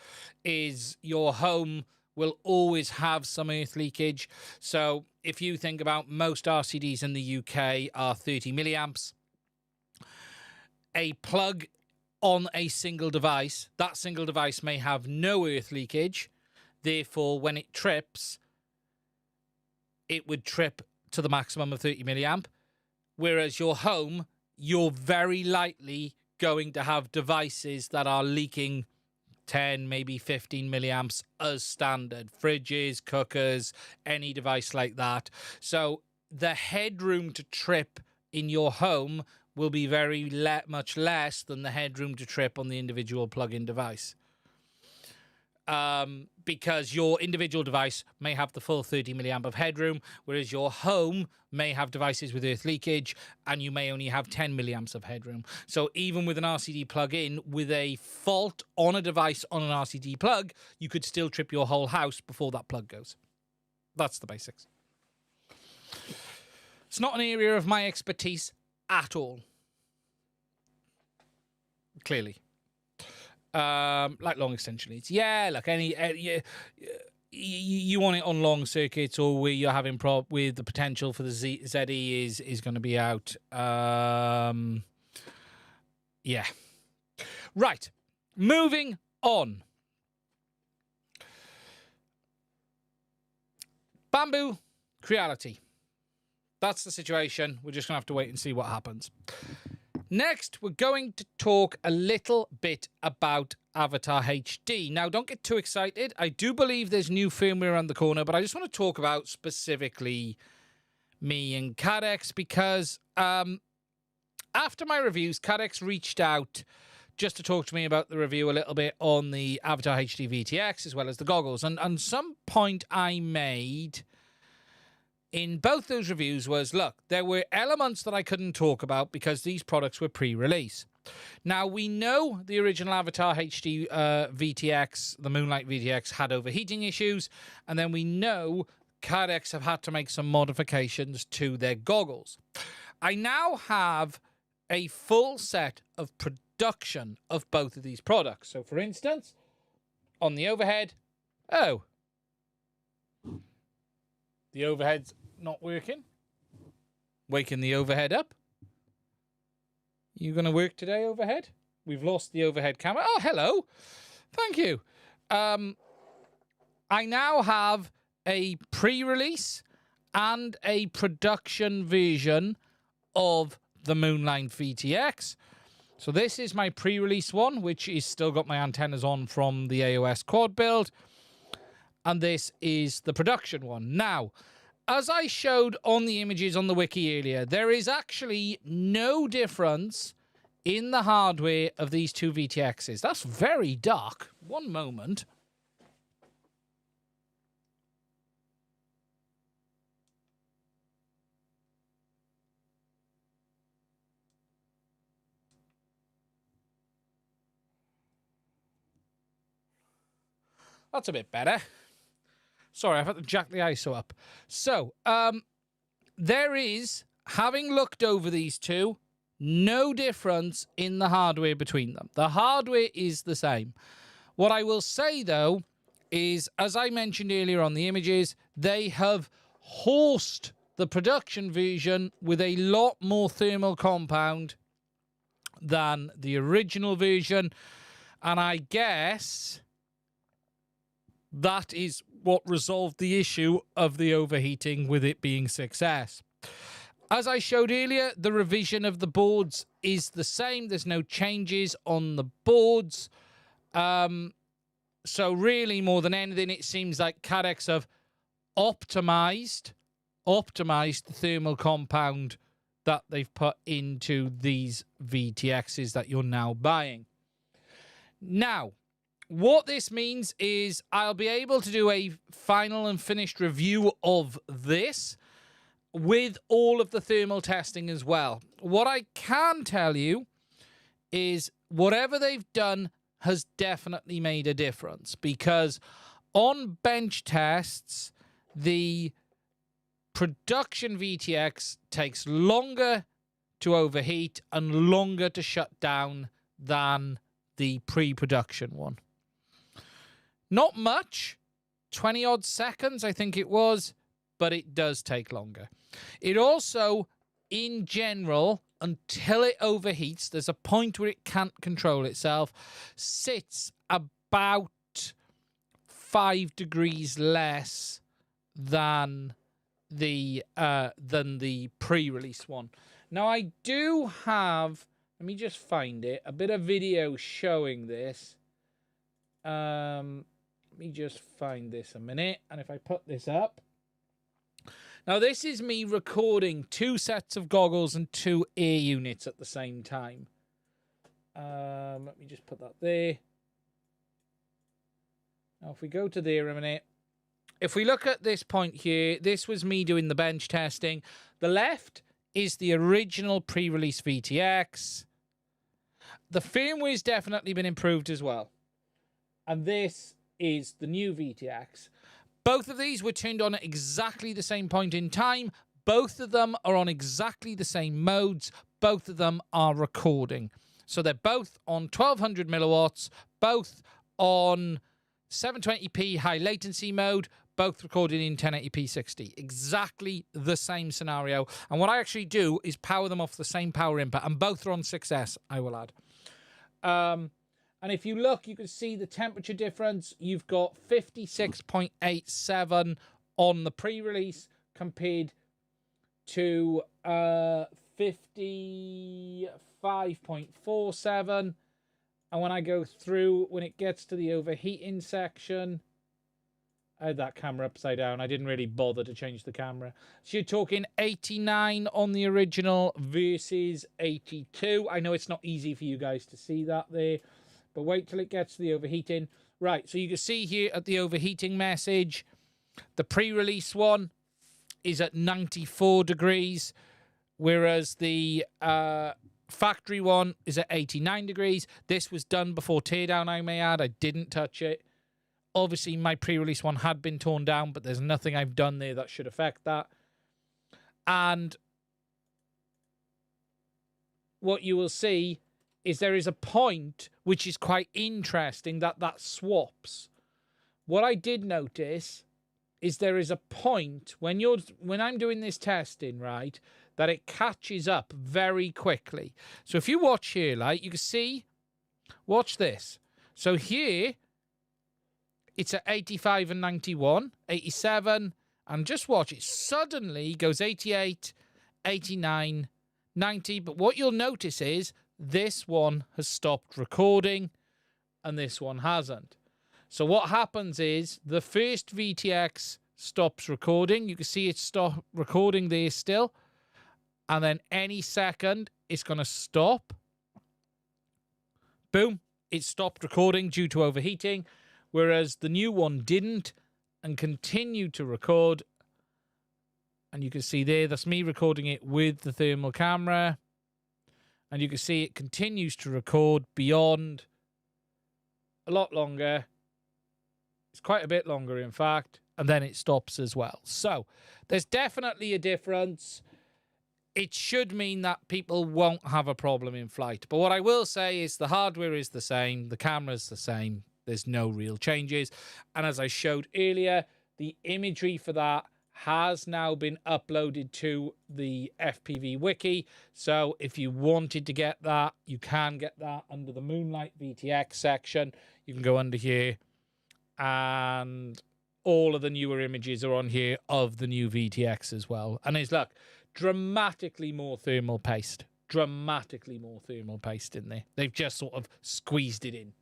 Speaker 1: is your home will always have some earth leakage. So if you think about most RCDs in the UK are 30 milliamps, a plug on a single device, that single device may have no earth leakage. Therefore, when it trips, it would trip to the maximum of 30 milliamp. Whereas your home, you're very likely going to have devices that are leaking 10, maybe 15 milliamps as standard. Fridges, cookers, any device like that. So the headroom to trip in your home will be very much less than the headroom to trip on the individual plug-in device. Because your individual device may have the full 30 milliamp of headroom, whereas your home may have devices with earth leakage, and you may only have 10 milliamps of headroom. So even with an RCD plug-in, with a fault on a device on an RCD plug, you could still trip your whole house before that plug goes. That's the basics. It's not an area of my expertise at all. Clearly. Like long extension leads. Yeah, like you want it on long circuits, or where you're having with the potential for the ZE is going to be out. Yeah. Right. Moving on. Bambu, Creality. That's the situation. We're just going to have to wait and see what happens. Next, we're going to talk a little bit about Avatar HD. Now, don't get too excited. I do believe there's new firmware around the corner, but I just want to talk about specifically me and CaddX, because after my reviews, CaddX reached out just to talk to me about the review a little bit on the Avatar HD VTX as well as the goggles. And some point I made in both those reviews was, look, there were elements that I couldn't talk about because these products were pre-release. Now, we know the original Avatar HD VTX, the Moonlight VTX, had overheating issues, and then we know CaddX have had to make some modifications to their goggles. I now have a full set of production of both of these products. So, for instance, on the overhead, the overhead's not working. Waking the overhead up. You going to work today, overhead? We've lost the overhead camera. Oh, hello. Thank you. I now have a pre-release and a production version of the Moonlight VTX. So this is my pre-release one, which is still got my antennas on from the AOS quad build. And this is the production one. Now, as I showed on the images on the wiki earlier, there is actually no difference in the hardware of these two VTXs. That's very dark. One moment. That's a bit better. Sorry, I've had to jack the ISO up. So, there is, having looked over these two, no difference in the hardware between them. The hardware is the same. What I will say, though, is, as I mentioned earlier on the images, they have horsed the production version with a lot more thermal compound than the original version. And I guess that is what resolved the issue of the overheating, with it being 6S. As I showed earlier, the revision of the boards is the same. There's no changes on the boards. So really, more than anything, it seems like CaddX have optimized the thermal compound that they've put into these VTXs that you're now buying. Now, what this means is I'll be able to do a final and finished review of this with all of the thermal testing as well. What I can tell you is whatever they've done has definitely made a difference, because on bench tests, the production VTX takes longer to overheat and longer to shut down than the pre-production one. Not much, 20 odd seconds I think it was, but it does take longer. It also, in general, until it overheats, there's a point where it can't control itself, sits about 5 degrees less than the pre-release one. Now I do have, let me just find it, a bit of video showing this. Let me just find this a minute, and if I put this up. Now, this is me recording 2 sets of goggles and 2 ear units at the same time. Let me just put that there. Now, if we go to there a minute. If we look at this point here, this was me doing the bench testing. The left is the original pre-release VTX. The firmware's definitely been improved as well. And this is the new VTX. Both of these were turned on at exactly the same point in time. Both of them are on exactly the same modes. Both of them are recording. So they're both on 1200 milliwatts, both on 720p high latency mode, both recorded in 1080p 60. Exactly the same scenario. And what I actually do is power them off the same power input, and both are on 6S, I will add. And if you look, you can see the temperature difference. You've got 56.87 on the pre-release compared to 55.47. And when I go through, when it gets to the overheating section, I had that camera upside down. I didn't really bother to change the camera. So you're talking 89 on the original versus 82. I know it's not easy for you guys to see that there, but wait till it gets to the overheating. Right, so you can see here at the overheating message, the pre-release one is at 94 degrees, whereas the factory one is at 89 degrees. This was done before teardown, I may add. I didn't touch it. Obviously, my pre-release one had been torn down, but there's nothing I've done there that should affect that. And what you will see is there is a point which is quite interesting that swaps. What I did notice is there is a point when I'm doing this testing, right, that it catches up very quickly. So if you watch here, like, you can see, watch this. So here, it's at 85 and 91, 87, and just watch, it suddenly goes 88, 89, 90, but what you'll notice is this one has stopped recording and this one hasn't. So what happens is the first VTX stops recording. You can see it stop recording there still. And then any second, it's going to stop. Boom. It stopped recording due to overheating. Whereas the new one didn't and continued to record. And you can see there, that's me recording it with the thermal camera. And you can see it continues to record beyond a lot longer. It's quite a bit longer, in fact. And then it stops as well. So there's definitely a difference. It should mean that people won't have a problem in flight. But what I will say is the hardware is the same. The camera's the same. There's no real changes. And as I showed earlier, the imagery for that has now been uploaded to the FPV wiki. So if you wanted to get that, you can get that under the Moonlight VTX section. You can go under here and all of the newer images are on here of the new VTX as well. And it's, look, dramatically more thermal paste. Dramatically more thermal paste in there. They've just sort of squeezed it in.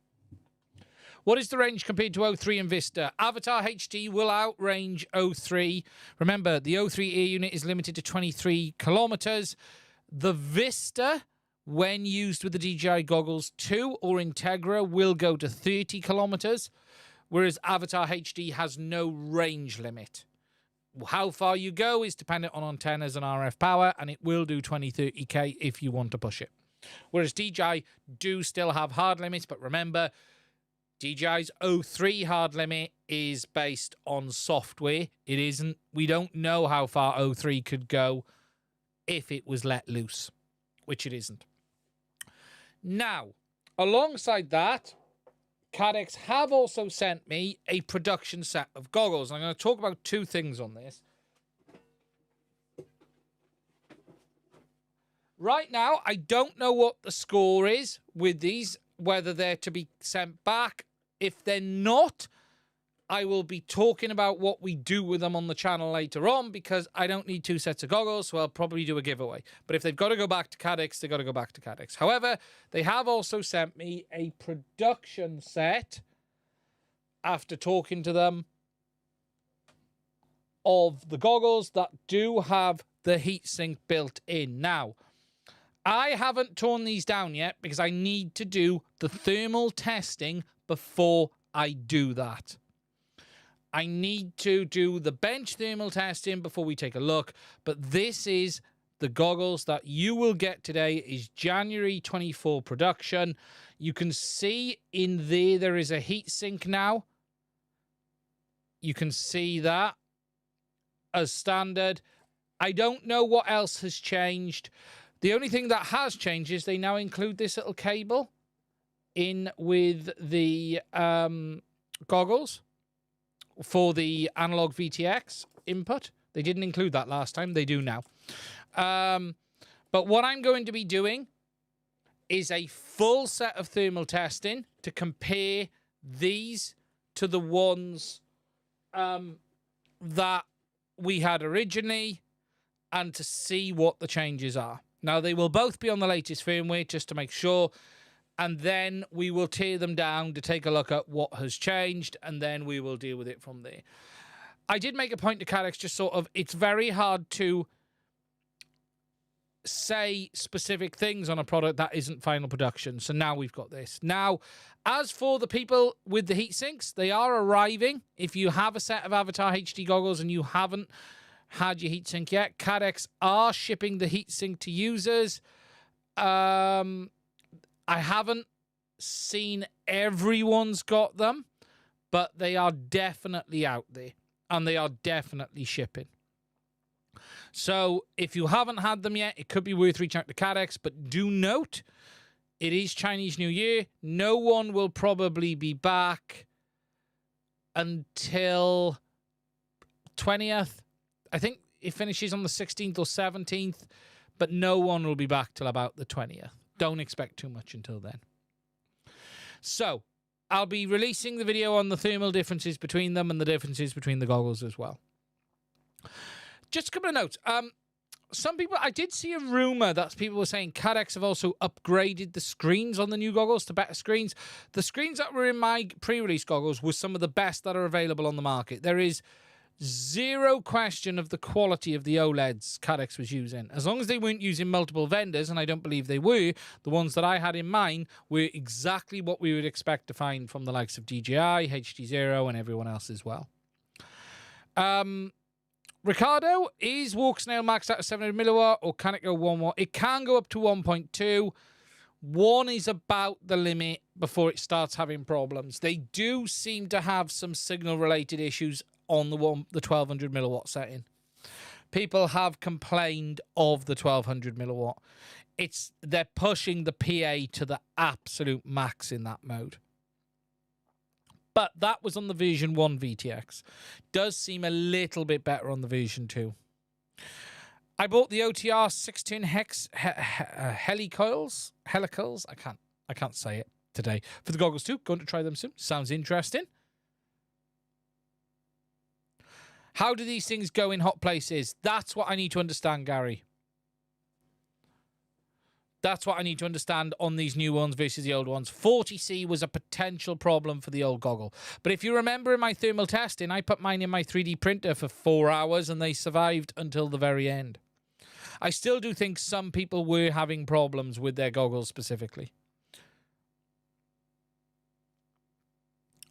Speaker 1: What is the range compared to O3 and Vista? Avatar HD will outrange O3. Remember, the O3 air unit is limited to 23 kilometers. The Vista, when used with the DJI Goggles 2 or Integra, will go to 30 kilometers, whereas Avatar HD has no range limit. How far you go is dependent on antennas and RF power, and it will do 20-30K if you want to push it. Whereas DJI do still have hard limits, but remember, DJI's O3 hard limit is based on software. It isn't. We don't know how far O3 could go if it was let loose, which it isn't. Now, alongside that, CaddX have also sent me a production set of goggles. I'm going to talk about two things on this. Right now, I don't know what the score is with these, whether they're to be sent back. If they're not, I will be talking about what we do with them on the channel later on, because I don't need two sets of goggles, so I'll probably do a giveaway. But if they've got to go back to CaddX, they've got to go back to CaddX. However, they have also sent me a production set, after talking to them, of the goggles that do have the heatsink built in. Now, I haven't torn these down yet because I need to do the thermal testing before I do that. I need to do the bench thermal testing before we take a look, but this is the goggles that you will get today. Is January 24 production. You can see in there is a heatsink now. You can see that as standard. I don't know what else has changed. The only thing that has changed is they now include this little cable in with the goggles for the analog VTX input. They didn't include that last time. They do now. But what I'm going to be doing is a full set of thermal testing to compare these to the ones that we had originally and to see what the changes are. Now, they will both be on the latest firmware just to make sure, and then we will tear them down to take a look at what has changed, and then we will deal with it from there. I did make a point to CaddX, just sort of, it's very hard to say specific things on a product that isn't final production. So now we've got this. Now, as for the people with the heat sinks, they are arriving. If you have a set of Avatar HD goggles and you haven't had your heatsink yet, CaddX are shipping the heatsink to users. I haven't seen everyone's got them, but they are definitely out there and they are definitely shipping. So if you haven't had them yet, it could be worth reaching out to CaddX, but do note, it is Chinese New Year. No one will probably be back until 20th. I think it finishes on the 16th or 17th, but no one will be back till about the 20th. Don't expect too much until then. So I'll be releasing the video on the thermal differences between them and the differences between the goggles as well. Just a couple of notes. Some people, I did see a rumor that people were saying CaddX have also upgraded the screens on the new goggles to better screens. The screens that were in my pre-release goggles were some of the best that are available on the market. There is zero question of the quality of the OLEDs CaddX was using. As long as they weren't using multiple vendors, and I don't believe they were, the ones that I had in mind were exactly what we would expect to find from the likes of DJI, HDZero, and everyone else as well. Ricardo, is Walksnail maxed out at 700 milliwatt, or can it go 1 watt? It can go up to 1.2. 1 is about the limit before it starts having problems. They do seem to have some signal-related issues on the 1200 milliwatt setting. People have complained of the 1200 milliwatt. They're pushing the PA to the absolute max in that mode. But that was on the version 1 VTX. Does seem a little bit better on the version 2. I bought the OTR 16 helicals. I can't say it today. For the goggles too. Going to try them soon. Sounds interesting. How do these things go in hot places? That's what I need to understand, Gary. That's what I need to understand on these new ones versus the old ones. 40C was a potential problem for the old goggle. But if you remember in my thermal testing, I put mine in my 3D printer for 4 hours and they survived until the very end. I still do think some people were having problems with their goggles specifically.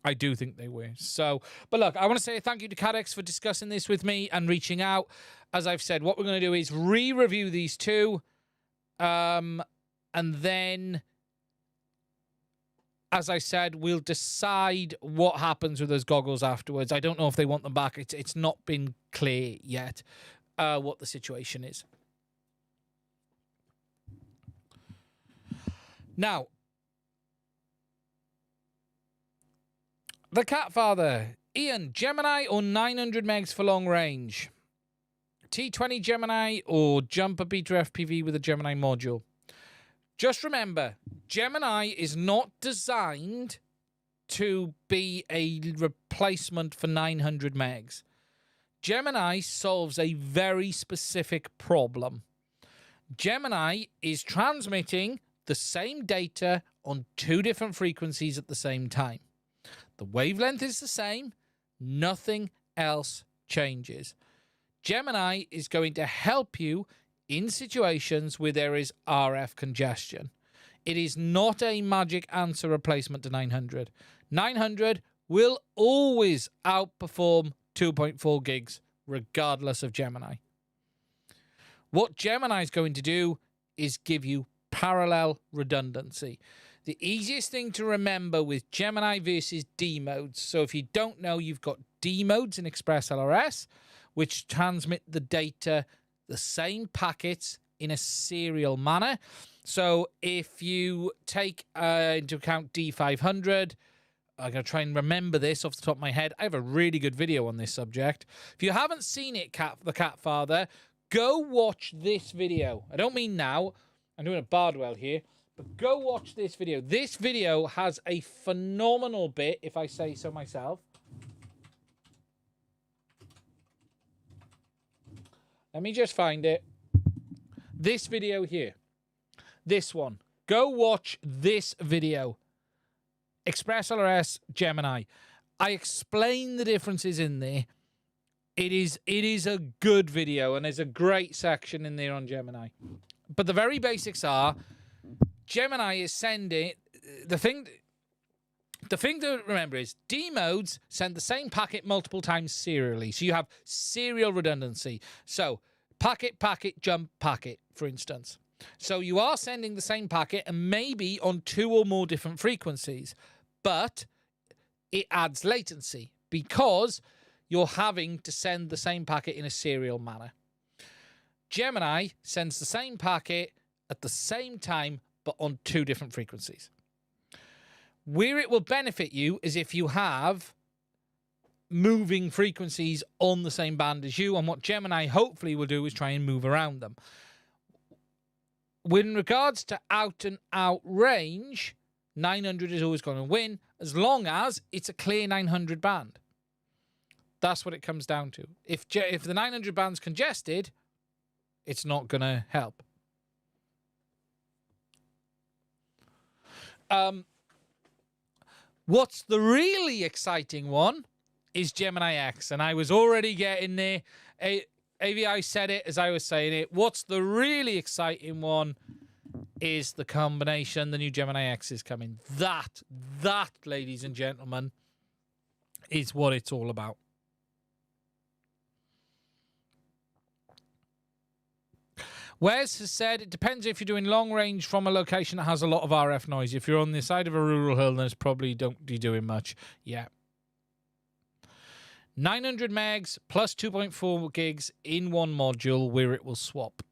Speaker 1: I do think they were. So, but look, I want to say thank you to CaddX for discussing this with me and reaching out. As I've said, what we're going to do is re-review these two. And then as I said, we'll decide what happens with those goggles afterwards. I don't know if they want them back. It's not been clear yet what the situation is. Now, the Cat Father, Ian, Gemini or 900 megs for long range? T20 Gemini or jumper beta FPV with a Gemini module? Just remember, Gemini is not designed to be a replacement for 900 megs. Gemini solves a very specific problem. Gemini is transmitting the same data on 2 different frequencies at the same time. The wavelength is the same. Nothing else changes. Gemini is going to help you in situations where there is RF congestion. It is not a magic answer replacement to 900. 900 will always outperform 2.4 gigs regardless of Gemini. What Gemini is going to do is give you parallel redundancy. The easiest thing to remember with Gemini versus D modes. So if you don't know, you've got D modes in Express LRS, which transmit the data, the same packets in a serial manner. So if you take into account D500, I'm going to try and remember this off the top of my head. I have a really good video on this subject. If you haven't seen it, the Cat Father, go watch this video. I don't mean now. I'm doing a Bardwell here. But go watch this video. This video has a phenomenal bit, if I say so myself. Let me just find it. This video here. This one. Go watch this video. Express LRS Gemini. I explain the differences in there. It is a good video, and there's a great section in there on Gemini. But the very basics are, Gemini is sending the thing to remember is D modes send the same packet multiple times serially. So you have serial redundancy. So packet, jump, packet, for instance. So you are sending the same packet and maybe on 2 or more different frequencies, but it adds latency because you're having to send the same packet in a serial manner. Gemini sends the same packet at the same time, but on 2 different frequencies. Where it will benefit you is if you have moving frequencies on the same band as you, and what Gemini hopefully will do is try and move around them. With regards to out and out range, 900 is always going to win as long as it's a clear 900 band. That's what it comes down to. If the 900 band's congested, it's not going to help. What's the exciting one is Gemini X, and I was already getting there. AVI said it as I was saying it. What's the really exciting one is the combination. The new Gemini X is coming. That, ladies and gentlemen, is what it's all about. Wes has said, it depends if you're doing long range from a location that has a lot of RF noise. If you're on the side of a rural hill, then it's probably don't be doing much. Yeah. 900 megs plus 2.4 gigs in one module where it will swap.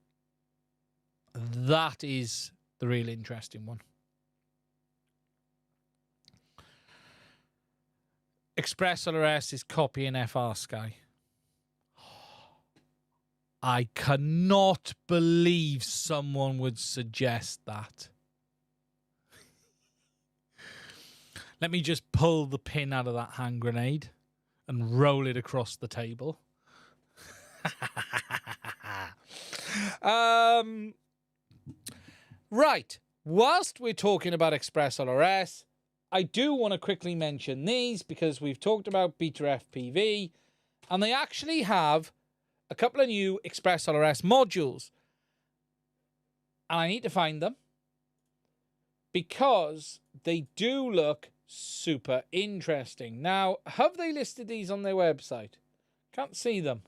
Speaker 1: That is the really interesting one. Express LRS is copying FR Sky. I cannot believe someone would suggest that. Let me just pull the pin out of that hand grenade and roll it across the table. Right. Whilst we're talking about Express LRS, I do want to quickly mention these because we've talked about Beta FPV, and they actually have a couple of new Express LRS modules. And I need to find them because they do look super interesting. Now, have they listed these on their website? Can't see them.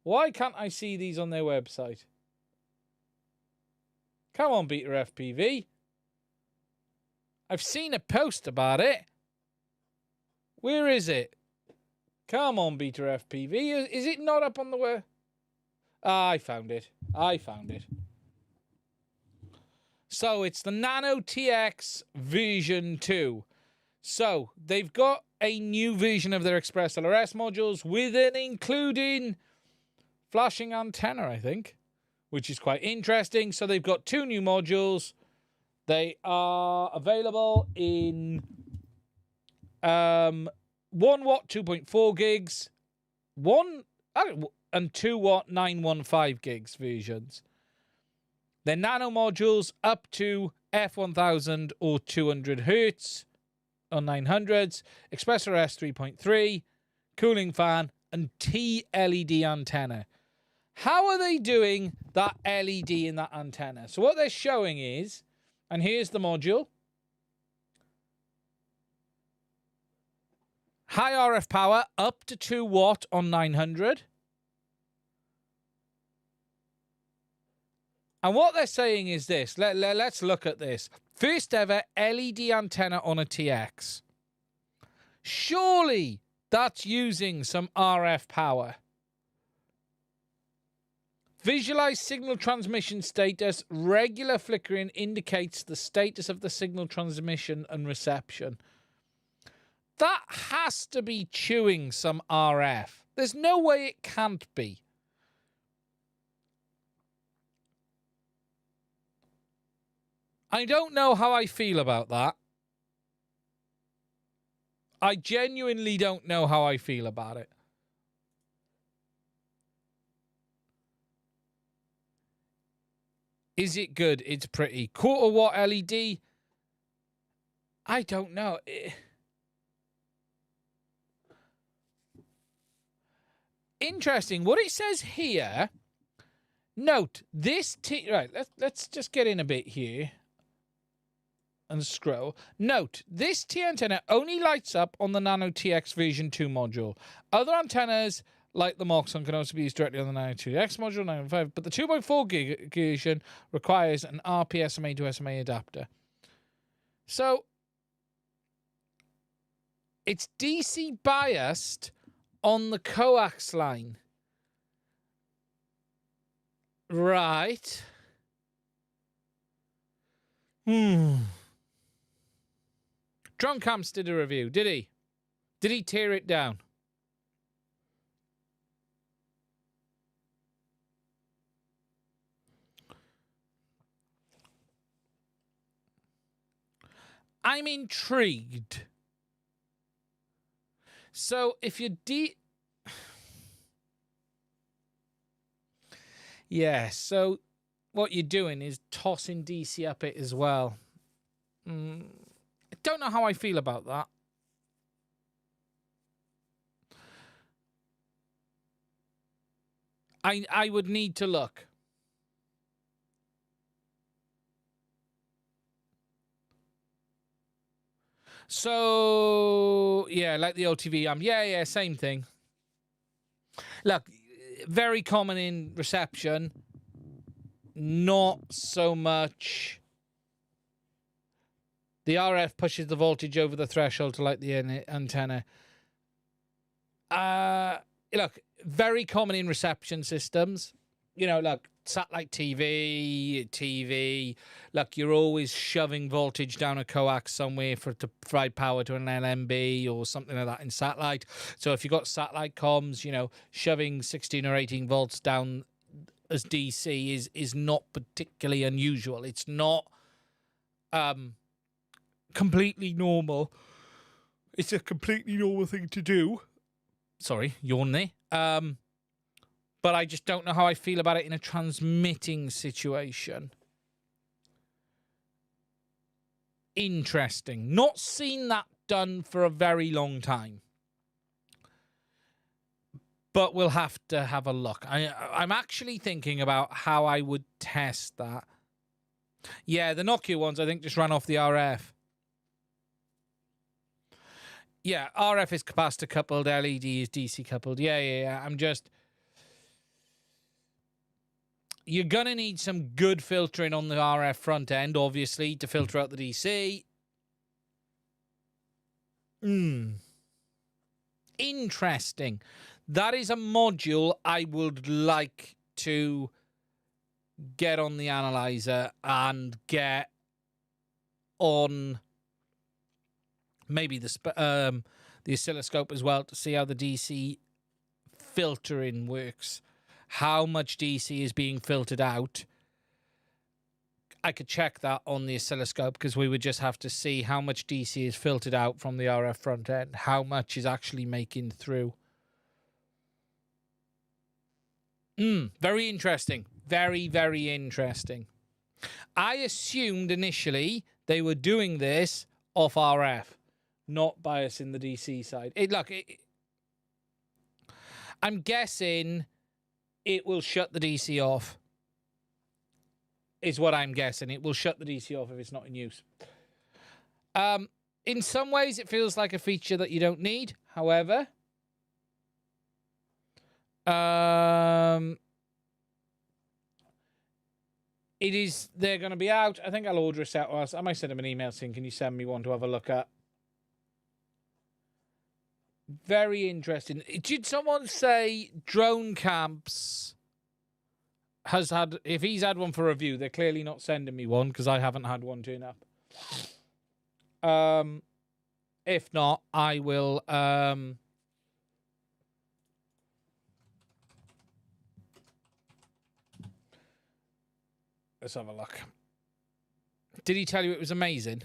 Speaker 1: Why can't I see these on their website? Come on, Beta FPV. I've seen a post about it. Where is it? Come on, Beta FPV. Is it not up on the web? I found it. I found it. So it's the Nano TX version 2. So they've got a new version of their Express ELRS modules with an including flashing antenna, I think, which is quite interesting. So they've got 2 new modules. They are available in 1 watt 2.4 gigs, 1 and 2 watt 915 gigs versions. They're nano modules up to f1000 or 200 hertz on 900s, Express ELRS 3.3, cooling fan, and T-LED antenna. How are they doing that LED in that antenna? So what they're showing is, and here's the module, high RF power up to 2 watt on 900. And what they're saying is this. Let's look at this. First ever LED antenna on a TX. Surely that's using some RF power. Visualize signal transmission status. Regular flickering indicates the status of the signal transmission and reception. That has to be chewing some RF. There's no way it can't be. I don't know how I feel about that. I genuinely don't know how I feel about it. Is it good? It's pretty. Quarter watt LED? I don't know. Interesting. What it says here, note, this right, let's just get in a bit here and scroll. Note, this T antenna only lights up on the Nano TX version 2 module. Other antennas, like the Moxon, can also be used directly on the Nano TX module 9.5, but the 2.4 gig version requires an RP SMA to SMA adapter. So, it's DC biased on the coax line. Right. Drone Camps did a review, did he? Did he tear it down? I'm intrigued. So if you yeah, so what you're doing is tossing DC up it as well. I don't know how I feel about that. I would need to look. So, yeah, like the OTV amp. Yeah, same thing. Look, very common in reception. Not so much. The RF pushes the voltage over the threshold to light the antenna. Look, very common in reception systems. You know, look, satellite TV. Look, you're always shoving voltage down a coax somewhere to provide power to an LMB or something like that in satellite. So if you've got satellite comms, you know, shoving 16 or 18 volts down as DC is not particularly unusual. It's not completely normal. It's a completely normal thing to do. Sorry, yawn there. But I just don't know how I feel about it in a transmitting situation. Interesting. Not seen that done for a very long time. But we'll have to have a look. I'm actually thinking about how I would test that. Yeah, the Nokia ones, I think, just ran off the RF. Yeah, RF is capacitor coupled, LED is DC coupled. Yeah. I'm just... You're going to need some good filtering on the RF front end, obviously, to filter out the DC. Interesting. That is a module I would like to get on the analyzer and get on maybe the oscilloscope as well to see how the DC filtering works. How much DC is being filtered out. I could check that on the oscilloscope because we would just have to see how much DC is filtered out from the RF front end, how much is actually making through. Very interesting. Very, very interesting. I assumed initially they were doing this off RF, not biasing the DC side. I'm guessing it will shut the DC off. Is what I'm guessing. It will shut the DC off if it's not in use. In some ways, it feels like a feature that you don't need. However, they're going to be out. I think I'll order a set. Or I might send them an email saying, can you send me one to have a look at? Very interesting. Did someone say Drone Camps has had, if he's had one for review, they're clearly not sending me one because I haven't had one turn up. If not, I will, let's have a look. Did he tell you it was amazing?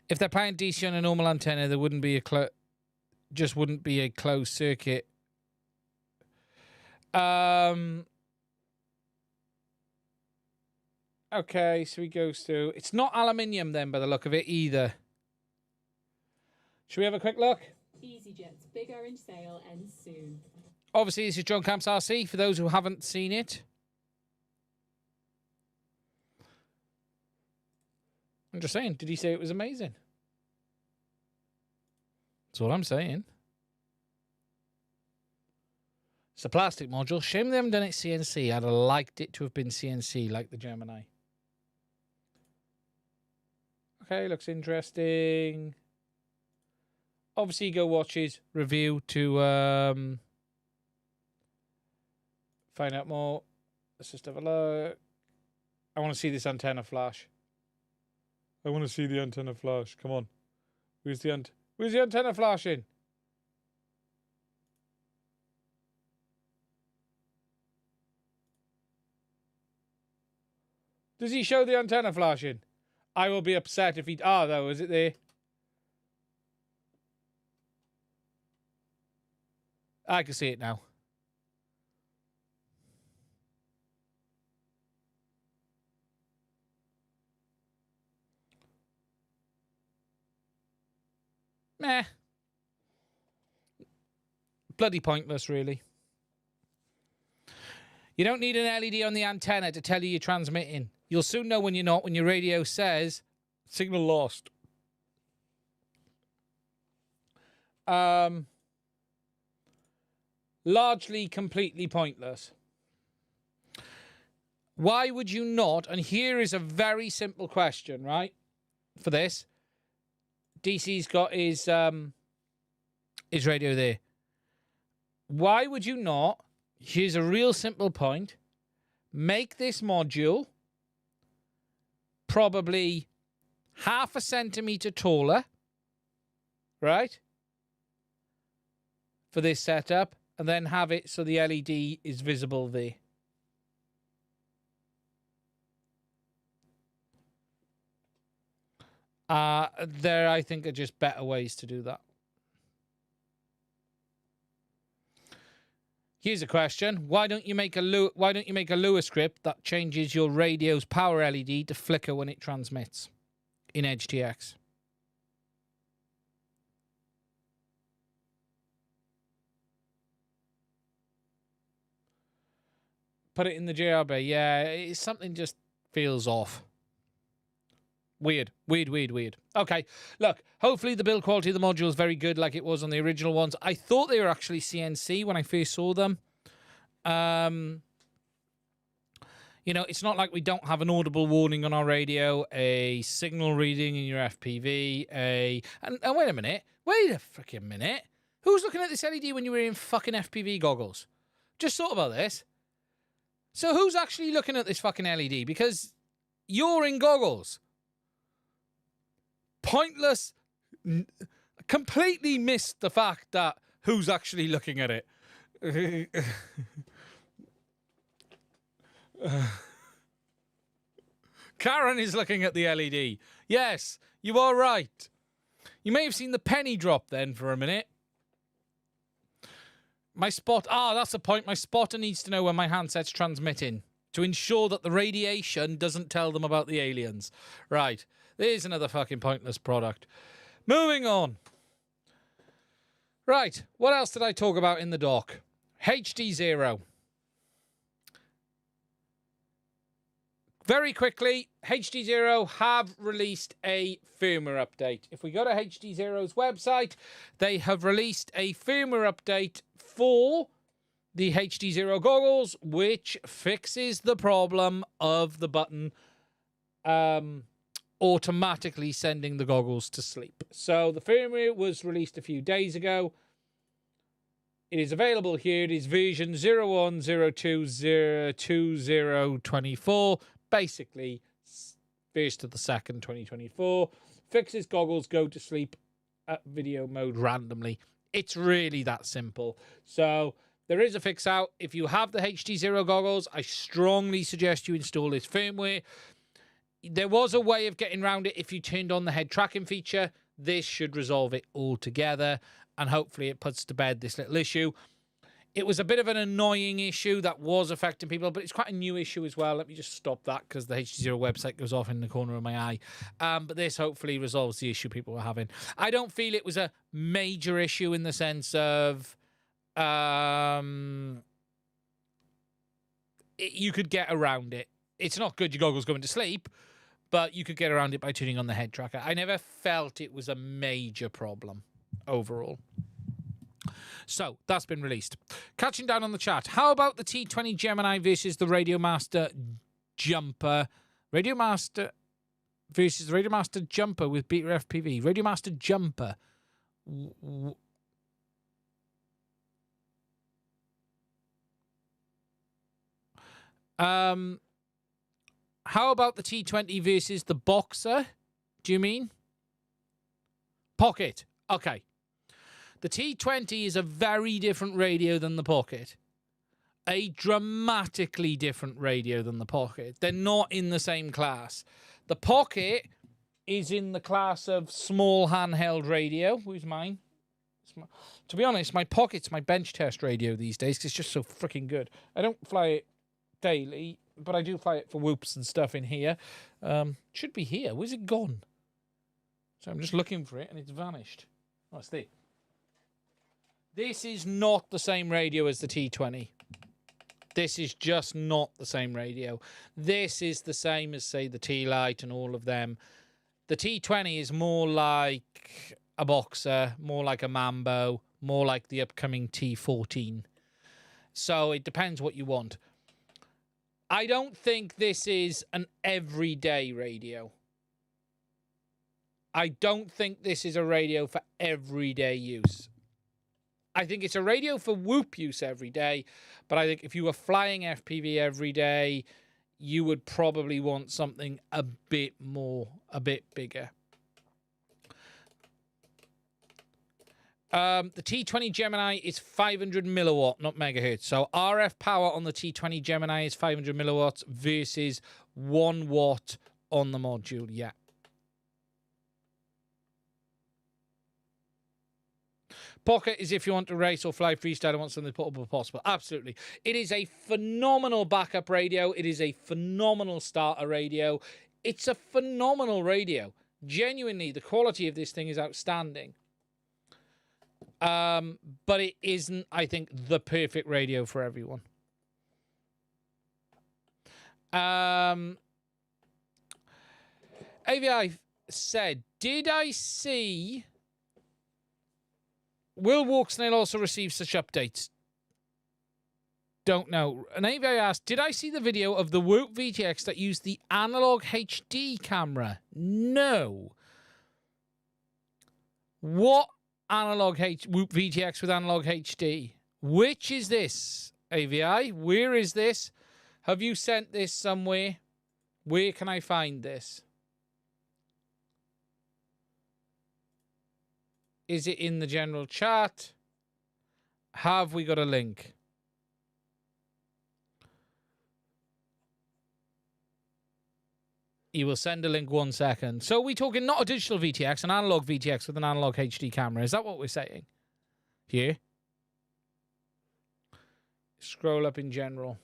Speaker 1: If they're playing DC on a normal antenna, there wouldn't be just wouldn't be a closed circuit. Okay, so he goes through. It's not aluminium then, by the look of it, either. Should we have a quick look?
Speaker 2: EasyJet's big orange sale ends soon.
Speaker 1: Obviously, this is Drone Camps RC, for those who haven't seen it. I'm just saying, did he say it was amazing? That's what I'm saying. It's a plastic module. Shame they haven't done it CNC. I'd have liked it to have been CNC like the Gemini. Okay, looks interesting. Obviously, go watch his review to find out more. Let's just have a look. I want to see this antenna flash. I want to see the antenna flash. Come on. Where's the antenna flashing? Does he show the antenna flashing? I will be upset if he... Ah, though, is it there? I can see it now. Meh. Bloody pointless, really. You don't need an LED on the antenna to tell you you're transmitting. You'll soon know when you're not, when your radio says, signal lost. Largely, completely pointless. Why would you not, and here is a very simple question, right, for this. DC's got his radio there. Why would you not, here's a real simple point, make this module probably 0.5 centimetre taller, right, for this setup, and then have it so the LED is visible there. There, I think, are just better ways to do that. Here's a question: Why don't you make a Lua script that changes your radio's power LED to flicker when it transmits in HDX? Put it in the JRB. Yeah, something just feels off. Weird. Okay, look, hopefully the build quality of the module is very good like it was on the original ones. I thought they were actually CNC when I first saw them. You know, it's not like we don't have an audible warning on our radio, a signal reading in your FPV, and wait a minute. Wait a freaking minute. Who's looking at this LED when you were in fucking FPV goggles? Just thought about this. So who's actually looking at this fucking LED? Because you're in goggles. Pointless. Completely missed the fact that who's actually looking at it. Karen is looking at the LED. Yes, you are right. You may have seen the penny drop then for a minute. My spot... Ah, that's the point. My spotter needs to know when my handset's transmitting to ensure that the radiation doesn't tell them about the aliens. Right. There's another fucking pointless product. Moving on. Right. What else did I talk about in the doc? HDZero. Very quickly, HDZero have released a firmware update. If we go to HDZero's website, they have released a firmware update for the HDZero goggles, which fixes the problem of the button automatically sending the goggles to sleep. So the firmware was released a few days ago. It is available here. It is version 0102022024. Basically, 1st to the 2nd, 2024. Fixes goggles go to sleep at video mode randomly. It's really that simple. So there is a fix out. If you have the HDZero goggles, I strongly suggest you install this firmware. There was a way of getting around it if you turned on the head tracking feature. This should resolve it altogether, and hopefully it puts to bed this little issue. It was a bit of an annoying issue that was affecting people, but it's quite a new issue as well. Let me just stop that because the HDZero website goes off in the corner of my eye. But this hopefully resolves the issue people were having. I don't feel it was a major issue in the sense of you could get around it. It's not good your goggles going to sleep, but you could get around it by turning on the head tracker. I never felt it was a major problem overall. So, that's been released. Catching down on the chat. How about the T20 Gemini versus the Radiomaster Jumper? Radiomaster versus the Radiomaster Jumper with Beta FPV. Radiomaster Jumper. How about the T20 versus the Boxer? Do you mean? Pocket. Okay. The T20 is a very different radio than the Pocket. A dramatically different radio than the Pocket. They're not in the same class. The Pocket is in the class of small handheld radio. Who's mine? To be honest, my Pocket's my bench test radio these days because it's just so freaking good. I don't fly it daily, but I do fly it for whoops and stuff in here. Should be here. Where's it gone? So I'm just looking for it and it's vanished. Oh, it's there. This is not the same radio as the T20. This is just not the same radio. This is the same as, say, the T-Lite and all of them. The T20 is more like a Boxer, more like a Mambo, more like the upcoming T14. So it depends what you want. I don't think this is an everyday radio. I don't think this is a radio for everyday use. I think it's a radio for whoop use every day, but I think if you were flying FPV every day, you would probably want something a bit bigger. The T20 Gemini is 500 milliwatt, not megahertz. So RF power on the T20 Gemini is 500 milliwatts versus 1 watt on the module. Yeah. Pocket is if you want to race or fly freestyle and want something portable possible. Absolutely. It is a phenomenal backup radio. It is a phenomenal starter radio. It's a phenomenal radio. Genuinely, the quality of this thing is outstanding. But it isn't, I think, the perfect radio for everyone. AVI said, did I see... Will Walksnail also receive such updates? Don't know. And AVI asked, did I see the video of the Whoop VTX that used the analog HD camera? No. What analog Whoop VTX with analog HD? Which is this, AVI? Where is this? Have you sent this somewhere? Where can I find this? Is it in the general chat? Have we got a link? You will send a link 1 second. So we're talking not a digital VTX, an analog VTX with an analog HD camera. Is that what we're saying? Here. Scroll up in general.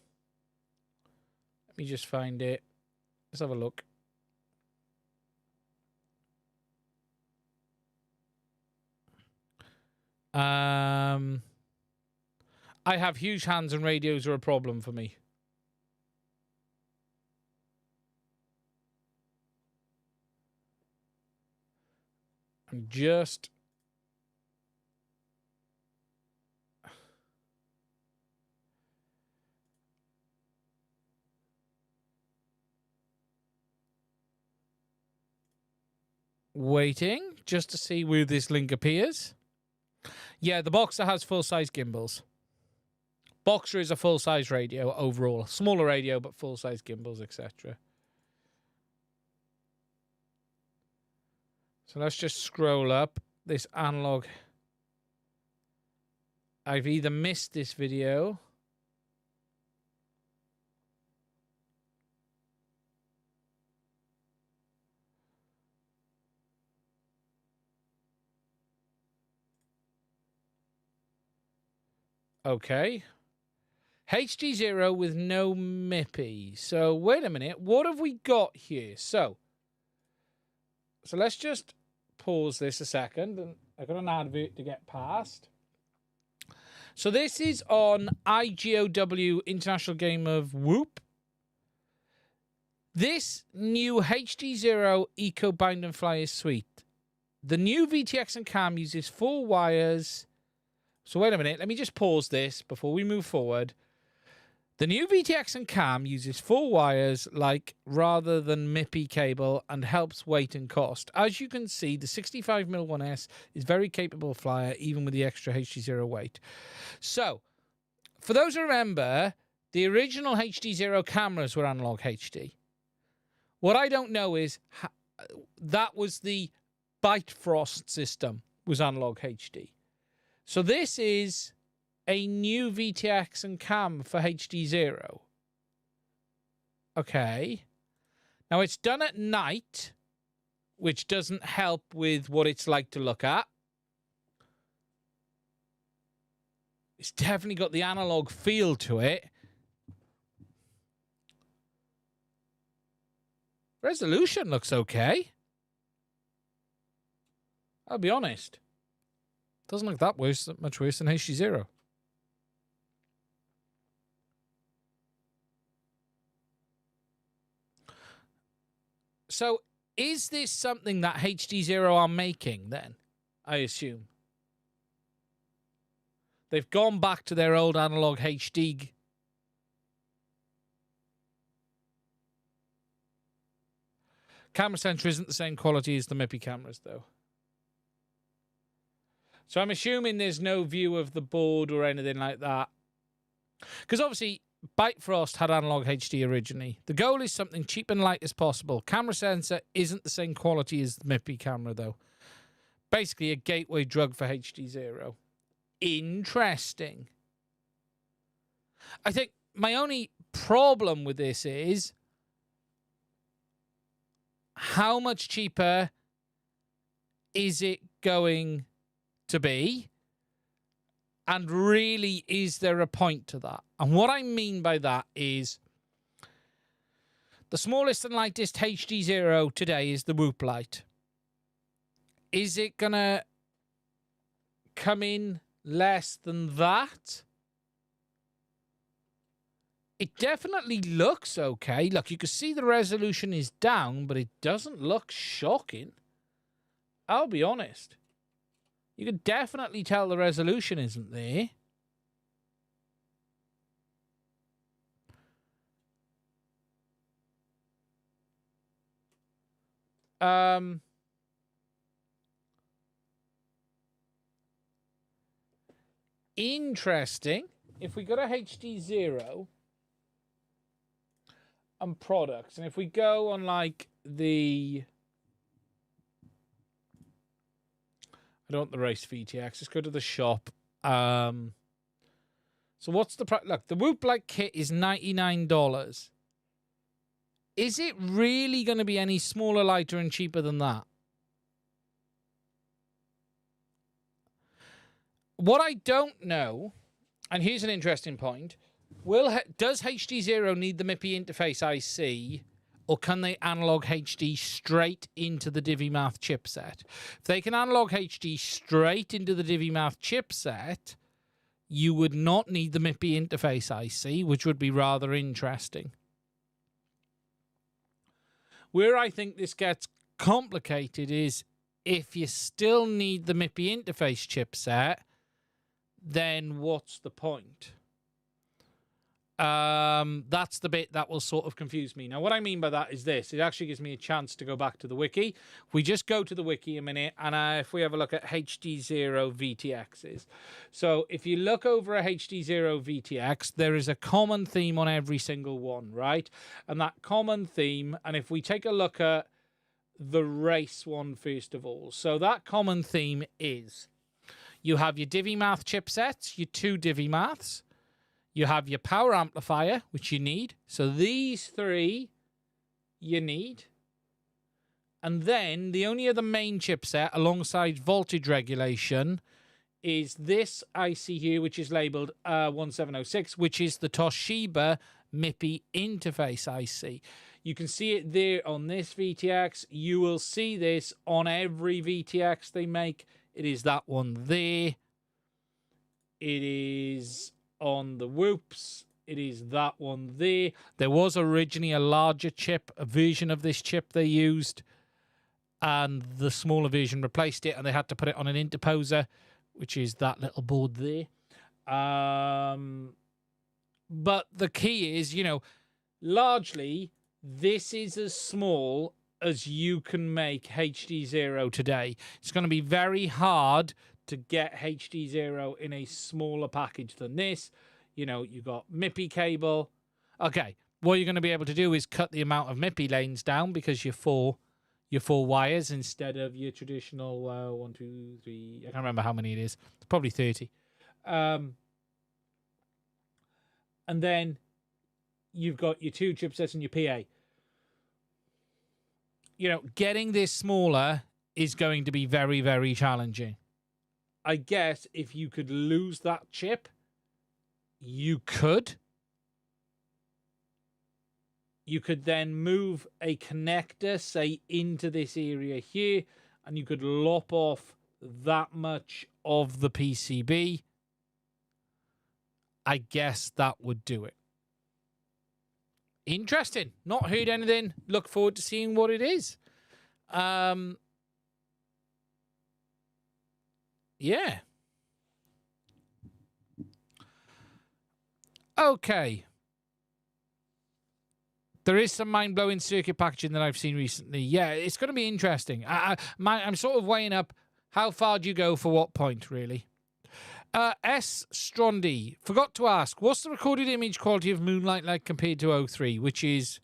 Speaker 1: Let me just find it. Let's have a look. I have huge hands and radios are a problem for me. I'm just... waiting just to see where this link appears. Yeah, the Boxer has full-size gimbals. Boxer is a full-size radio overall. Smaller radio, but full-size gimbals, etc. So let's just scroll up this analog. I've either missed this video. Okay. HDZero with no MIPI. So wait a minute. What have we got here? So let's just pause this a second. And I've got an advert to get past. So this is on IGOW International Game of Whoop. This new HDZero Eco Bind and Fly is sweet. The new VTX and cam uses 4 wires. So wait a minute, let me just pause this before we move forward. The new VTX and cam uses 4 wires rather than MIPI cable and helps weight and cost. As you can see, the 65mm 1S is very capable flyer even with the extra HDZero weight. So, for those who remember, the original HDZero cameras were analog HD. What I don't know is that was the Bifrost system was analog HD. So this is a new VTX and cam for HDZero. Okay. Now it's done at night, which doesn't help with what it's like to look at. It's definitely got the analog feel to it. Resolution looks okay. I'll be honest. Doesn't look that much worse than HDZero. So, is this something that HDZero are making then? I assume. They've gone back to their old analog HD. Camera sensor isn't the same quality as the MIPI cameras, though. So I'm assuming there's no view of the board or anything like that. Because obviously, Bifrost had analog HD originally. The goal is something cheap and light as possible. Camera sensor isn't the same quality as the MIPI camera, though. Basically, a gateway drug for HDZero. Interesting. I think my only problem with this is how much cheaper is it going to be? And really, is there a point to that? And what I mean by that is the smallest and lightest HDZero today is the Whoop Lite. Is it going to come in less than that? It definitely looks okay. Look, you can see the resolution is down, but it doesn't look shocking. I'll be honest. You can definitely tell the resolution isn't there. Interesting. If we go to HDZero and products, and if we go on like the... I don't want the race VTX. Let's go to the shop. So what's the price? Look, the Whoop Like kit is $99. Is it really going to be any smaller, lighter, and cheaper than that? What I don't know, and here's an interesting point, does HDZero need the MIPI interface IC, or can they analog HD straight into the DiviMath chipset? If they can analog HD straight into the DiviMath chipset, you would not need the MIPI interface IC, which would be rather interesting. Where I think this gets complicated is if you still need the MIPI interface chipset, then what's the point? That's the bit that will sort of confuse me. Now, what I mean by that is this. It actually gives me a chance to go back to the wiki. If we just go to the wiki a minute, and if we have a look at HDZero VTXs. So if you look over a HDZero VTX, there is a common theme on every single one, right? And that common theme, and if we take a look at the race one first of all. So that common theme is you have your DiviMath chipsets, your two DiviMaths. You have your power amplifier, which you need. So these three you need. And then the only other main chipset alongside voltage regulation is this IC here, which is labeled 1706, which is the Toshiba MIPI interface IC. You can see it there on this VTX. You will see this on every VTX they make. It is that one there. It is on the Whoops. It is that one there. There was originally a larger chip, a version of this chip they used, and the smaller version replaced it, and they had to put it on an interposer, which is that little board there. But the key is, you know, largely this is as small as you can make HDZero today. It's going to be very hard to get HDZero in a smaller package than this. You know, you got MIPI cable. Okay, what you're going to be able to do is cut the amount of MIPI lanes down because you're four wires instead of your traditional 1, 2, 3. I can't remember how many it is. It's probably 30. And then you've got your two chipsets and your PA. You know, getting this smaller is going to be very, very challenging. I guess if you could lose that chip, you could. You could then move a connector, say, into this area here, and you could lop off that much of the PCB. I guess that would do it. Interesting. Not heard anything. Look forward to seeing what it is. Yeah. Okay. There is some mind-blowing circuit packaging that I've seen recently. Yeah, it's going to be interesting. I'm sort of weighing up how far do you go for what point, really. S. Strondy, forgot to ask, what's the recorded image quality of Moonlight like compared to 03, which is,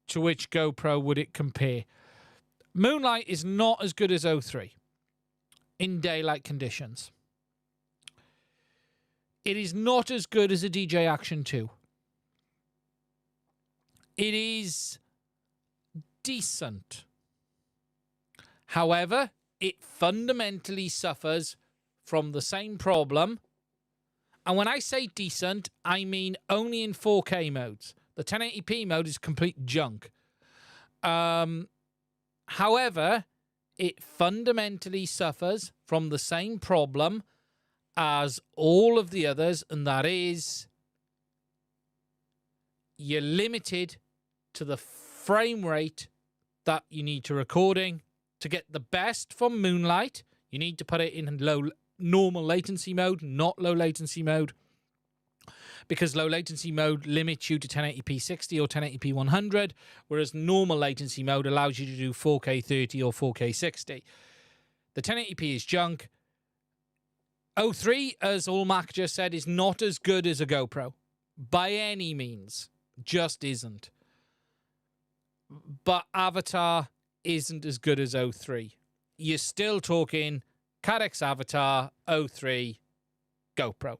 Speaker 1: to which GoPro would it compare? Moonlight is not as good as 03 in daylight conditions. It is not as good as a DJI Action 2. It is decent. However, it fundamentally suffers from the same problem. And when I say decent, I mean only in 4K modes. The 1080p mode is complete junk. However, it fundamentally suffers from the same problem as all of the others, and that is you're limited to the frame rate that you need to recording. To get the best from Moonlight, you need to put it in normal latency mode, not low latency mode, because low latency mode limits you to 1080p 60 or 1080p 100, whereas normal latency mode allows you to do 4K 30 or 4K 60. The 1080p is junk. 03, as Allmac just said, is not as good as a GoPro. By any means. Just isn't. But Avatar isn't as good as 03. You're still talking CaddX Avatar, 03, GoPro.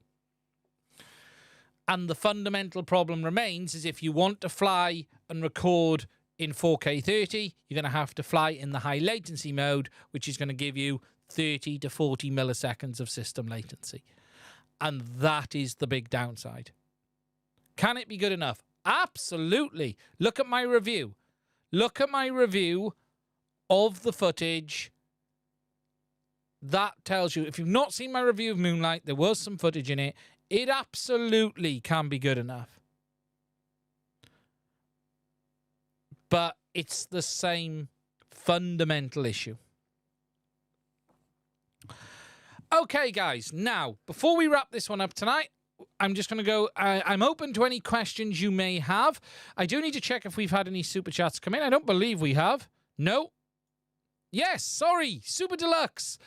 Speaker 1: And the fundamental problem remains is if you want to fly and record in 4K 30, you're going to have to fly in the high latency mode, which is going to give you 30 to 40 milliseconds of system latency. And that is the big downside. Can it be good enough? Absolutely. Look at my review. Look at my review of the footage. That tells you, if you've not seen my review of Moonlight, there was some footage in it. It absolutely can be good enough. But it's the same fundamental issue. Okay, guys. Now, before we wrap this one up tonight, I'm just going to go... I'm open to any questions you may have. I do need to check if we've had any super chats come in. I don't believe we have. No. Yes, sorry. Super Deluxe.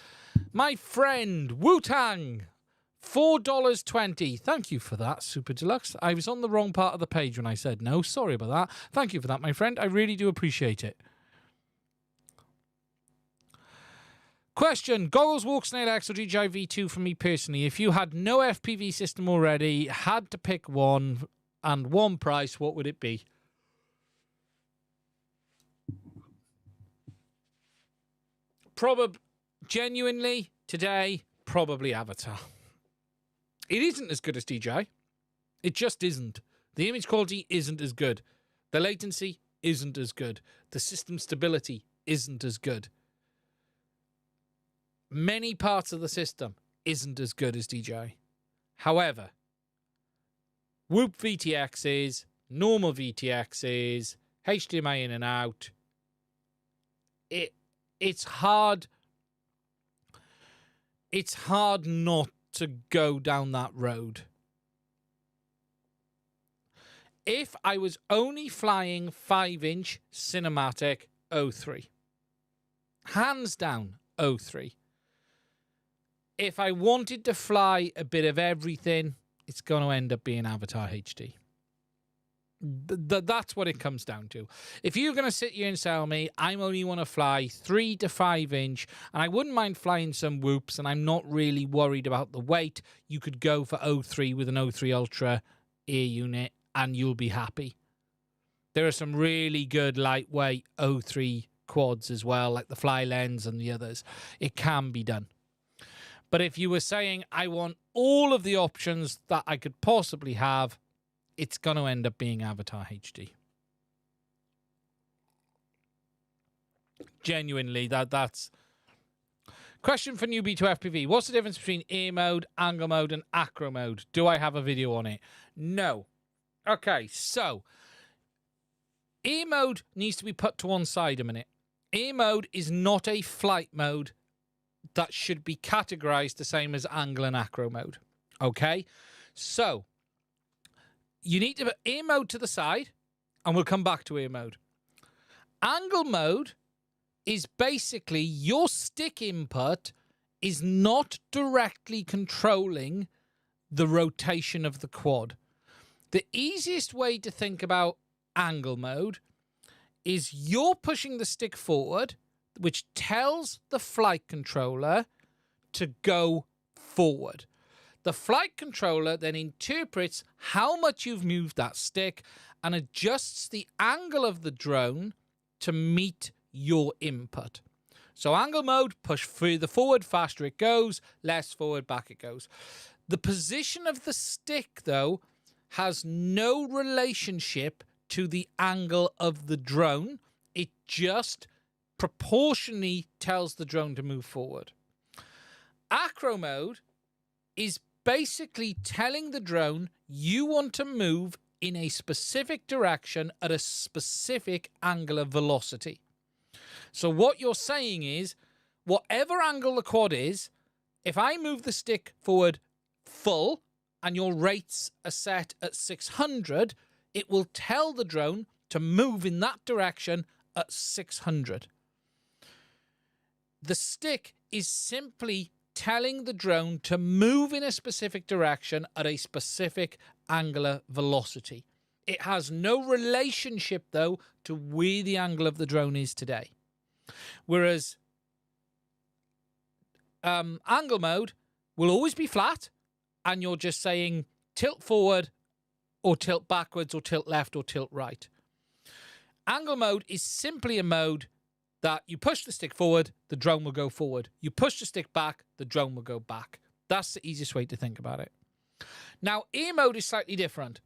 Speaker 1: My friend, Wu-Tang. $4.20. Thank you for that, Super Deluxe. I was on the wrong part of the page when I said no. Sorry about that. Thank you for that, my friend. I really do appreciate it. Question. Goggles, Walksnail X or DJI V2 for me personally. If you had no FPV system already, had to pick one and one price, what would it be? Probably, genuinely, today, probably Avatar. It isn't as good as DJI. It just isn't. The image quality isn't as good. The latency isn't as good. The system stability isn't as good. Many parts of the system isn't as good as DJI. However, Whoop VTXs, normal VTXs, HDMI in and out, it's hard not to go down that road. If I was only flying 5-inch cinematic 03, hands down 03. If I wanted to fly a bit of everything, it's going to end up being Avatar HD. That's what it comes down to. If you're going to sit here and tell me I only want to fly 3 to 5 inch, and I wouldn't mind flying some whoops, and I'm not really worried about the weight, you could go for 03 with an 03 Ultra air unit, and you'll be happy. There are some really good lightweight 03 quads as well, like the Fly Lens and the others. It can be done. But if you were saying, I want all of the options that I could possibly have, it's going to end up being Avatar HD. Genuinely, that's... Question for newbie to FPV. What's the difference between air mode, angle mode, and acro mode? Do I have a video on it? No. Okay, so... air mode needs to be put to one side a minute. Air mode is not a flight mode that should be categorized the same as angle and acro mode. Okay? So, you need to put air mode to the side, and we'll come back to air mode. Angle mode is basically your stick input is not directly controlling the rotation of the quad. The easiest way to think about angle mode is you're pushing the stick forward, which tells the flight controller to go forward. The flight controller then interprets how much you've moved that stick and adjusts the angle of the drone to meet your input. So angle mode, push further forward, faster it goes, less forward, back it goes. The position of the stick, though, has no relationship to the angle of the drone. It just proportionally tells the drone to move forward. Acro mode is basically telling the drone you want to move in a specific direction at a specific angular velocity. So what you're saying is, whatever angle the quad is, if I move the stick forward full and your rates are set at 600, it will tell the drone to move in that direction at 600. The stick is simply telling the drone to move in a specific direction at a specific angular velocity. It has no relationship, though, to where the angle of the drone is today. Whereas angle mode will always be flat, and you're just saying tilt forward or tilt backwards or tilt left or tilt right. Angle mode is simply a mode that you push the stick forward, the drone will go forward. You push the stick back, the drone will go back. That's the easiest way to think about it. Now, air mode is slightly different.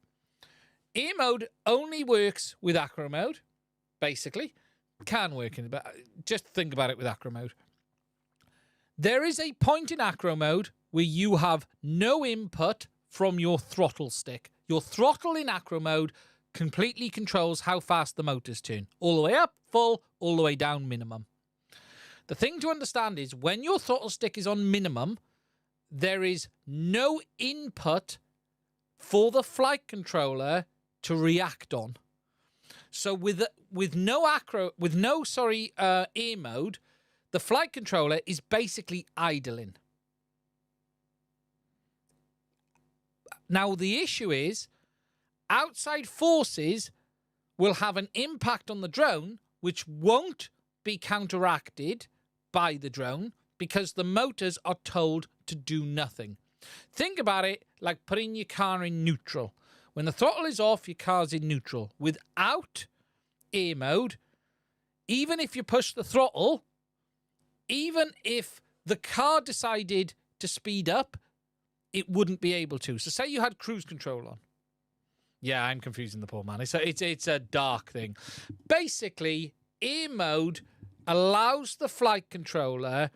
Speaker 1: Air mode only works with acro mode, basically. Can work in, but just think about it with acro mode. There is a point in acro mode where you have no input from your throttle stick. Your throttle in acro mode completely controls how fast the motors turn. All the way up, full, all the way down, minimum. The thing to understand is when your throttle stick is on minimum, there is no input for the flight controller to react on. So with no air mode, the flight controller is basically idling. Now the issue is outside forces will have an impact on the drone which won't be counteracted by the drone because the motors are told to do nothing. Think about it like putting your car in neutral. When the throttle is off, your car's in neutral. Without air mode, even if you push the throttle, even if the car decided to speed up, it wouldn't be able to. So say you had cruise control on. Yeah, I'm confusing the poor man. It's a dark thing. Basically, air mode allows the flight controller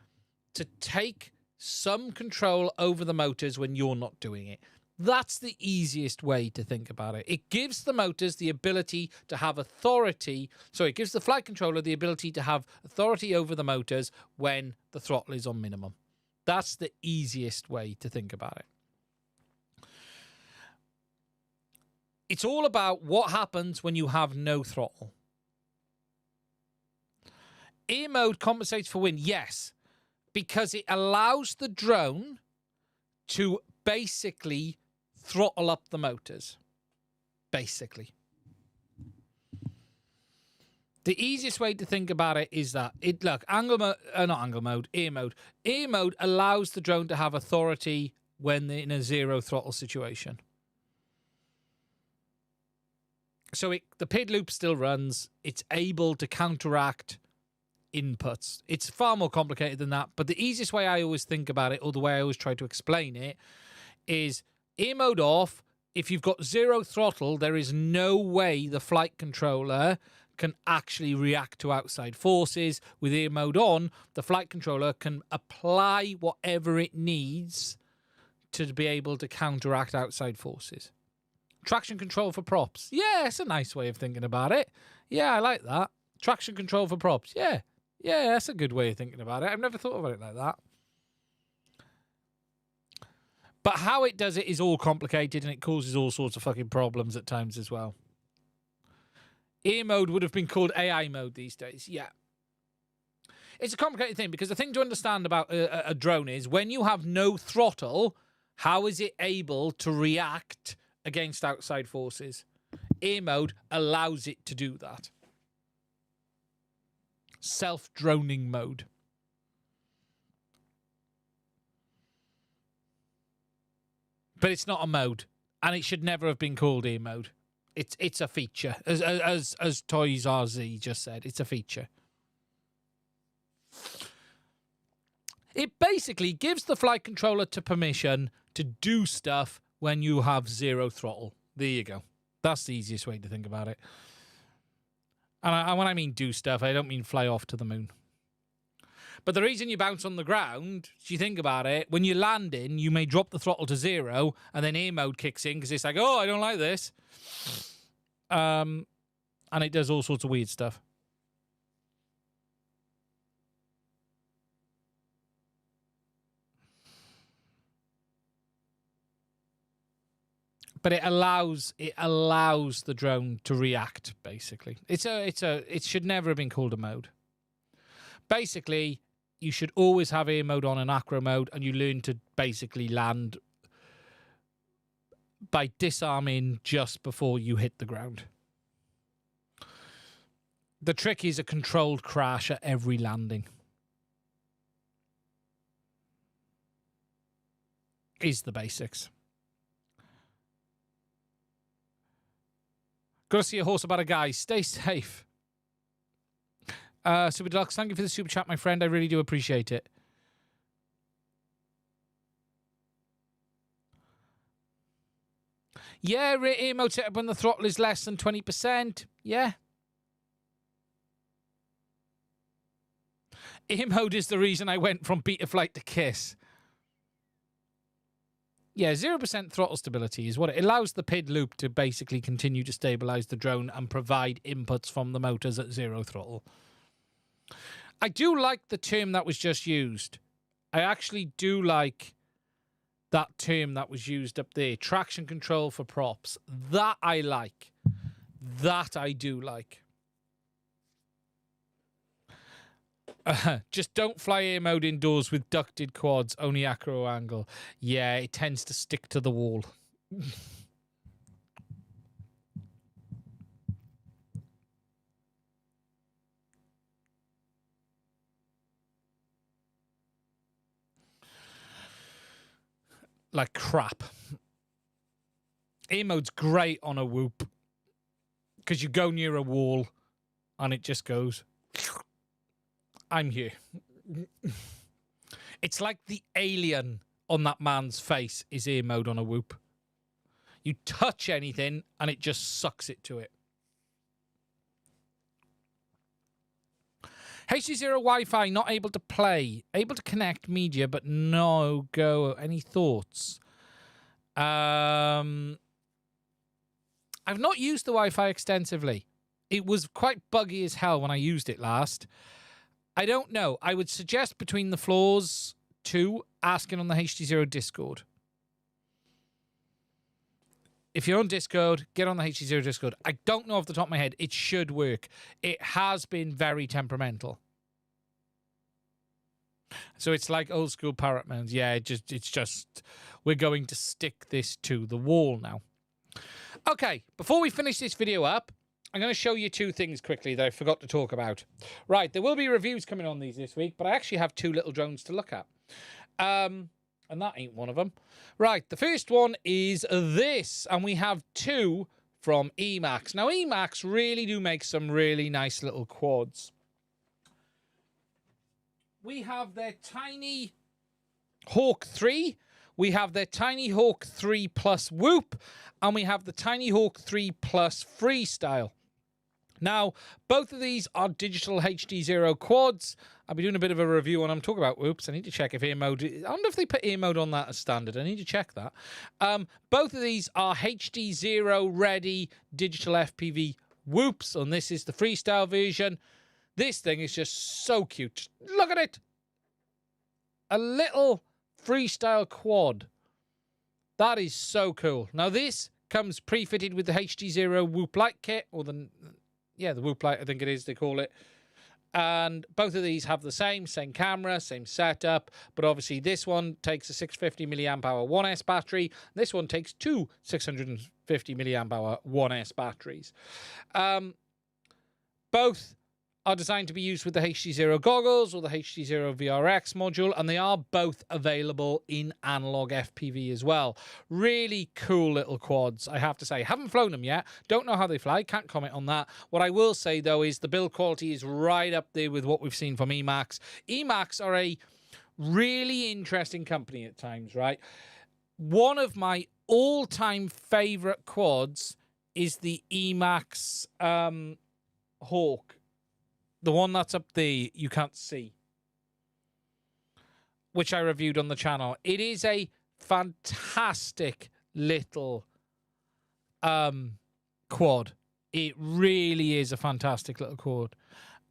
Speaker 1: to take some control over the motors when you're not doing it. That's the easiest way to think about it. It gives the motors the ability to have authority. So it gives the flight controller the ability to have authority over the motors when the throttle is on minimum. That's the easiest way to think about it. It's all about what happens when you have no throttle. Air mode compensates for wind, yes, because it allows the drone to basically throttle up the motors. Basically. The easiest way to think about it is that air mode. Air mode allows the drone to have authority when they're in a zero throttle situation. So the PID loop still runs. It's able to counteract inputs. It's far more complicated than that, but the easiest way I always think about it, or the way I always try to explain it, is air mode off. If you've got zero throttle, there is no way the flight controller can actually react to outside forces. With air mode on, the flight controller can apply whatever it needs to be able to counteract outside forces. Traction control for props. Yeah, it's a nice way of thinking about it. Yeah, I like that. Traction control for props. Yeah, that's a good way of thinking about it. I've never thought about it like that. But how it does it is all complicated and it causes all sorts of fucking problems at times as well. Air mode would have been called AI mode these days. Yeah. It's a complicated thing because the thing to understand about a drone is when you have no throttle, how is it able to react against outside forces? Air mode allows it to do that. Self-droning mode. But it's not a mode, and it should never have been called air mode. It's a feature, as Toys R Z just said. It's a feature. It basically gives the flight controller permission to do stuff when you have zero throttle. There you go. That's the easiest way to think about it. And when I mean do stuff, I don't mean fly off to the moon. But the reason you bounce on the ground, if you think about it, when you're landing, you may drop the throttle to 0 and then air mode kicks in because it's like, oh, I don't like this. And it does all sorts of weird stuff. But it allows the drone to react, basically. It should never have been called a mode. Basically, you should always have air mode on and acro mode, and you learn to basically land by disarming just before you hit the ground. The trick is a controlled crash at every landing. Is the basics. Got to see a horse about a guy. Stay safe. Super Deluxe, thank you for the super chat, my friend. I really do appreciate it. Yeah, air mode setup when the throttle is less than 20%. Yeah. Air mode is the reason I went from beta flight to KISS. Yeah, 0% throttle stability is what it allows the PID loop to basically continue to stabilize the drone and provide inputs from the motors at 0 throttle. I do like the term that was just used. I actually do like that term that was used up there. Traction control for props. That I like. That I do like. Just don't fly air mode indoors with ducted quads, only acro angle. Yeah, it tends to stick to the wall. Like crap. Air mode's great on a whoop because you go near a wall and it just goes... I'm here. It's like the alien on that man's face is air mode on a whoop. You touch anything and it just sucks it to it. HDZero Wi-Fi, not able to play. Able to connect media, but no go. Any thoughts? I've not used the Wi-Fi extensively. It was quite buggy as hell when I used it last. I don't know. I would suggest Between the Floors 2 asking on the HDZero Discord. If you're on Discord, get on the HDZero Discord. I don't know off the top of my head. It should work. It has been very temperamental. So it's like old school parrot mounds. Yeah, it's just we're going to stick this to the wall now. Okay, before we finish this video up, I'm going to show you two things quickly that I forgot to talk about. Right, there will be reviews coming on these this week, but I actually have two little drones to look at. And that ain't one of them. Right, the first one is this, and we have two from Emax. Now, Emax really do make some really nice little quads. We have their Tiny Hawk 3. We have their Tiny Hawk 3 Plus Whoop, and we have the Tiny Hawk 3 Plus Freestyle. Now, both of these are digital HDZero quads. I'll be doing a bit of a review on them. Talk about whoops. I need to check if air mode... I wonder if they put air mode on that as standard. I need to check that. Both of these are HDZero ready digital FPV whoops, and this is the freestyle version. This thing is just so cute. Look at it. A little freestyle quad. That is so cool. Now, this comes pre-fitted with the HDZero Whoop Light kit, or the Whoop Light, I think it is, they call it. And both of these have the same camera, same setup, but obviously this one takes a 650 milliamp hour 1S battery. This one takes two 650 milliamp hour 1S batteries. Both are designed to be used with the HDZero goggles or the HDZero VRX module, and they are both available in analog FPV as well. Really cool little quads, I have to say. Haven't flown them yet. Don't know how they fly. Can't comment on that. What I will say, though, is the build quality is right up there with what we've seen from Emax. Emax are a really interesting company at times, right? One of my all-time favorite quads is the Emax Hawk. The one that's up there, you can't see. which I reviewed on the channel. It is a fantastic little quad. It really is a fantastic little quad.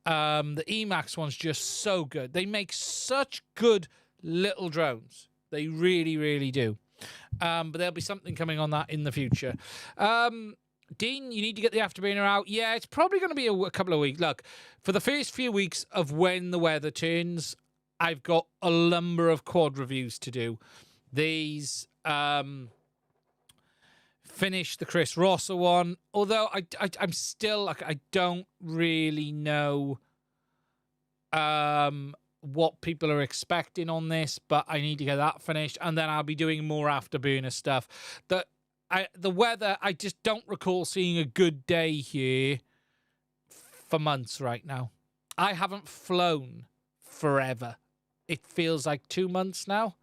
Speaker 1: The Emax one's just so good. They make such good little drones. They really, really do. But there'll be something coming on that in the future. Dean, you need to get the afterburner out. Yeah, it's probably going to be a couple of weeks. Look, for the first few weeks of when the weather turns, I've got a number of quad reviews to do. These finish the Chris Rosser one, although I'm still like, I don't really know what people are expecting on this, but I need to get that finished, and then I'll be doing more afterburner stuff. The weather, I just don't recall seeing a good day here for months right now. I haven't flown forever. It feels like 2 months now.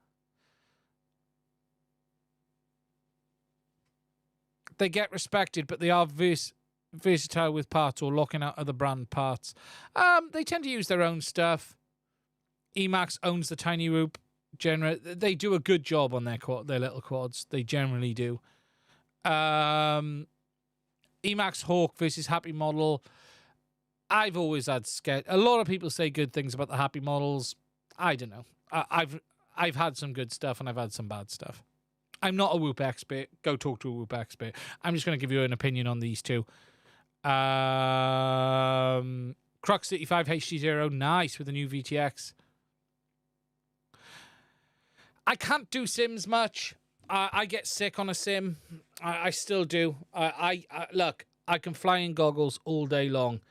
Speaker 1: They get respected, but they are versatile with parts or locking out other brand parts. They tend to use their own stuff. Emax owns the Tiny Roop. They do a good job on their little quads. They generally do. Emax Hawk versus Happy Model. I've always had a lot of people say good things about the Happy Models. I don't know. I've had some good stuff and I've had some bad stuff. I'm not a Whoop expert. Go talk to a Whoop expert. I'm just going to give you an opinion on these two. Crux 35 HDZero, nice with the new VTX. I can't do sims much. I get sick on a sim. I still do. Look, I can fly in goggles all day long.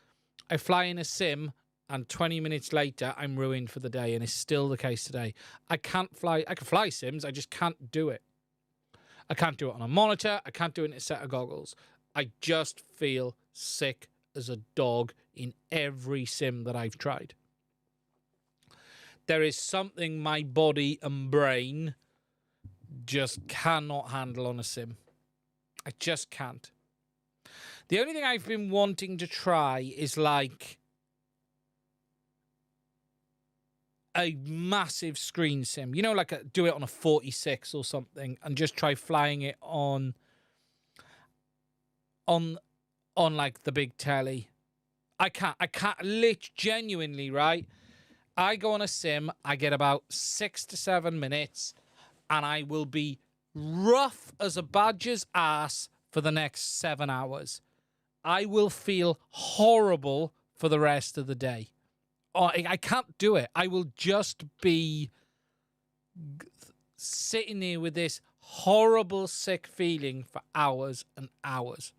Speaker 1: I fly in a sim, and 20 minutes later, I'm ruined for the day, and it's still the case today. I can't fly. I can fly sims. I just can't do it. I can't do it on a monitor. I can't do it in a set of goggles. I just feel sick as a dog in every sim that I've tried. There is something my body and brain just cannot handle on a sim. I just can't. The only thing I've been wanting to try is like a massive screen sim. You know, like do it on a 46 or something and just try flying it on like the big telly. I can't genuinely, right? I go on a sim, I get about 6 to 7 minutes, and I will be rough as a badger's ass for the next 7 hours. I will feel horrible for the rest of the day. Oh, I can't do it. I will just be sitting there with this horrible, sick feeling for hours and hours.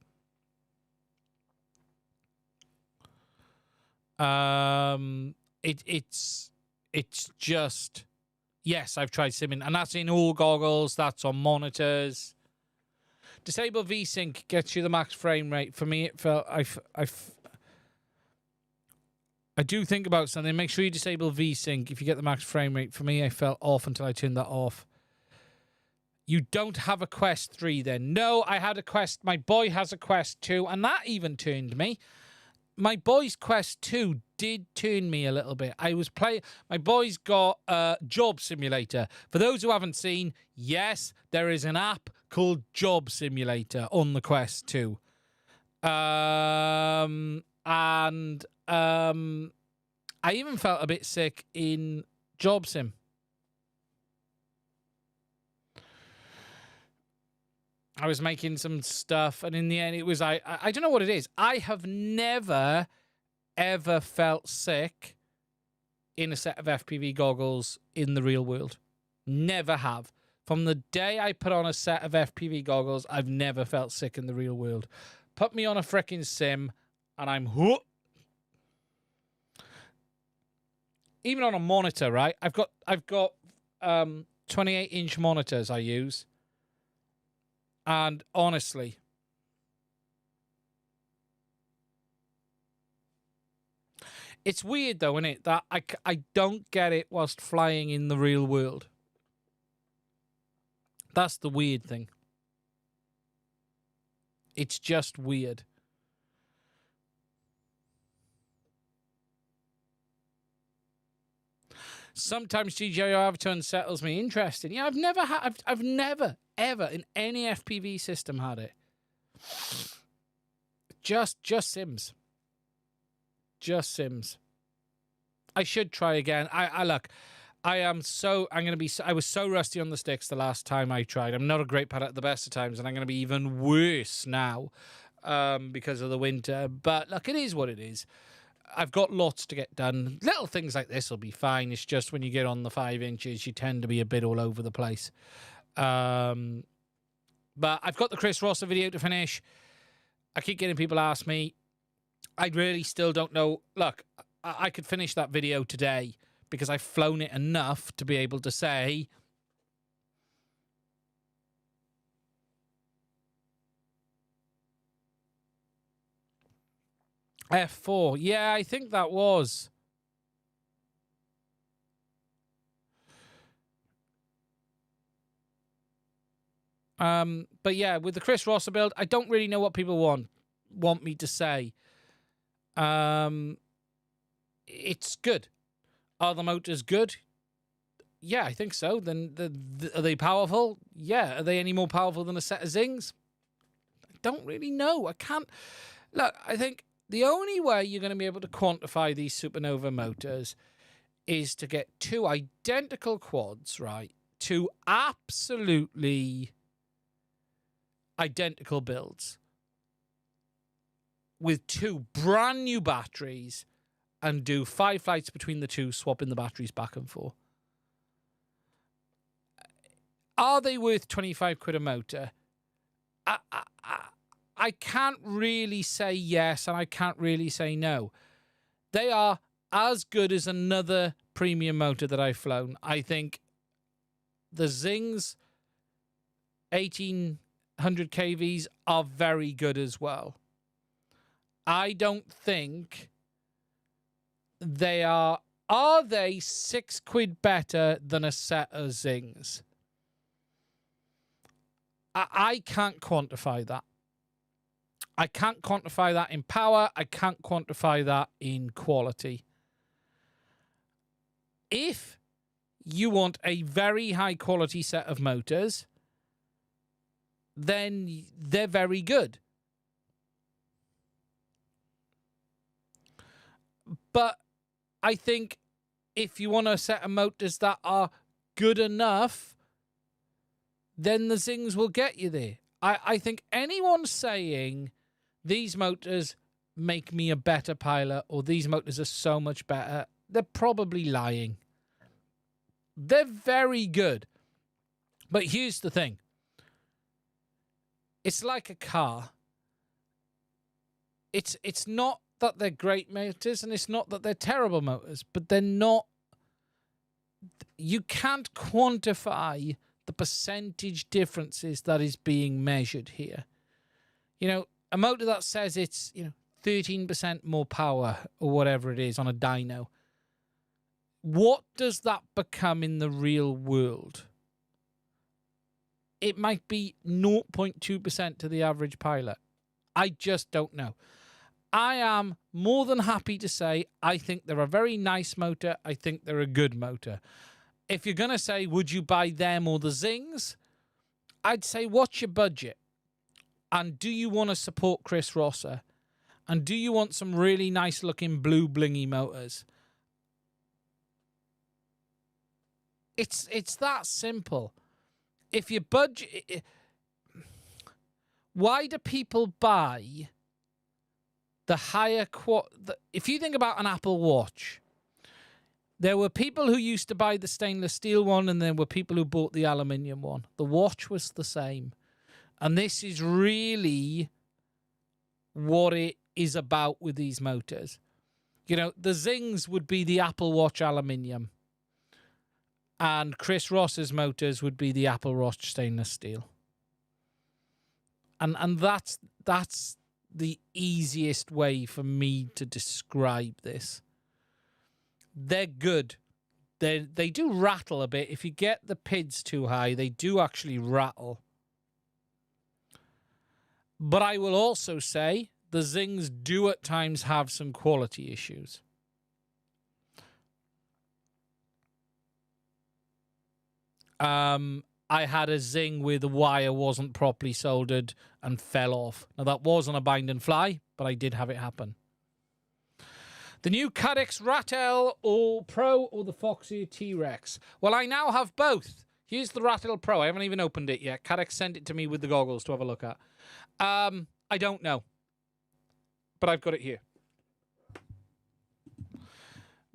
Speaker 1: It's just, yes, I've tried simming, and that's in all goggles, that's on monitors. Disable VSync gets you the max frame rate. For me, it felt I do think about something. Make sure you disable VSync if you get the max frame rate. For me, I felt off until I turned that off. You don't have a Quest 3 then? No, I had a Quest. My boy has a Quest 2, and that even turned me. My boy's Quest 2 did turn me a little bit. I was playing. My boy's got Job Simulator. For those who haven't seen, yes, there is an app called Job Simulator on the Quest 2. I even felt a bit sick in Job Sim. I was making some stuff, and in the end, it was I don't know what it is. I have never, ever felt sick in a set of FPV goggles in the real world. Never have. From the day I put on a set of FPV goggles, I've never felt sick in the real world. Put me on a frickin' sim, and I'm hooked. Even on a monitor, right? I've got 28-inch monitors I use. And honestly, it's weird though, isn't it? That I don't get it whilst flying in the real world. That's the weird thing. It's just weird. Sometimes GGIO Avatar unsettles me. Interesting. Yeah, I've never, ever in any FPV system had it. Just Sims. Just Sims. I should try again. I look, I was so rusty on the sticks the last time I tried. I'm not a great pilot at the best of times, and I'm going to be even worse now because of the winter. But look, it is what it is. I've got lots to get done. Little things like this will be fine. It's just when you get on the 5 inches, you tend to be a bit all over the place. But I've got the Chris Rosser video to finish. I keep getting people ask me. I really still don't know. Look, I could finish that video today because I've flown it enough to be able to say F4. Yeah, I think that was. But yeah, with the Chris Rosser build, I don't really know what people want me to say. It's good. Are the motors good? Yeah, I think so. Then are they powerful? Yeah. Are they any more powerful than a set of Zings? I don't really know. I can't. Look, I think the only way you're going to be able to quantify these Supernova motors is to get two identical quads, right? Two absolutely identical builds with two brand new batteries and do 5 flights between the two, swapping the batteries back and forth. Are they worth 25 quid a motor? I can't really say yes, and I can't really say no. They are as good as another premium motor that I've flown. I think the Zings 1800 kVs are very good as well. I don't think they are they 6 quid better than a set of Zings? I can't quantify that. I can't quantify that in power. I can't quantify that in quality. If you want a very high quality set of motors, then they're very good. But I think if you want a set of motors that are good enough, then the Zings will get you there. I think anyone saying these motors make me a better pilot or these motors are so much better, they're probably lying. They're very good. But here's the thing. It's like a car. It's not that they're great motors and it's not that they're terrible motors, but they're not. You can't quantify the percentage differences that is being measured here. You know, a motor that says it's, 13% more power or whatever it is on a dyno. What does that become in the real world? It might be 0.2% to the average pilot. I just don't know. I am more than happy to say I think they're a very nice motor. I think they're a good motor. If you're going to say, would you buy them or the Zings? I'd say, what's your budget? And do you want to support Chris Rosser? And do you want some really nice looking blue blingy motors? It's that simple. If your budget... Why do people buy the higher... If you think about an Apple Watch... There were people who used to buy the stainless steel one and there were people who bought the aluminium one. The watch was the same. And this is really what it is about with these motors. The Zings would be the Apple Watch aluminium. And Chris Ross's motors would be the Apple Watch stainless steel. And that's the easiest way for me to describe this. They're good. They do rattle a bit. If you get the PIDs too high, they do actually rattle. But I will also say the Zings do at times have some quality issues. I had a zing where the wire wasn't properly soldered and fell off. Now, that was on a bind and fly, but I did have it happen. The new CaddX Rattle or Pro or the Foxy T-Rex. Well, I now have both. Here's the Rattle Pro. I haven't even opened it yet. CaddX sent it to me with the goggles to have a look at. I don't know, but I've got it here.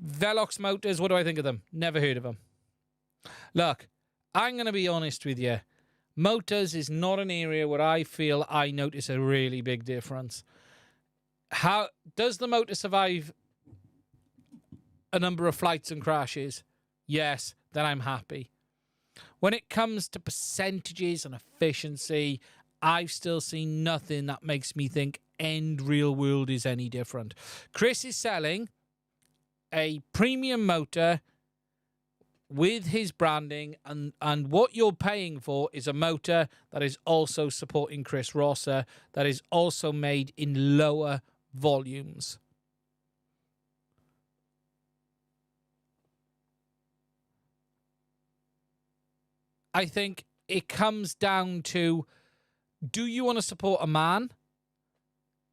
Speaker 1: Velox motors, what do I think of them? Never heard of them. Look, I'm going to be honest with you. Motors is not an area where I feel I notice a really big difference. How does the motor survive a number of flights and crashes? Yes, then I'm happy. When it comes to percentages and efficiency, I've still seen nothing that makes me think end real world is any different. Chris is selling a premium motor with his branding, and what you're paying for is a motor that is also supporting Chris Rosser, that is also made in lower volumes. I think it comes down to, do you want to support a man?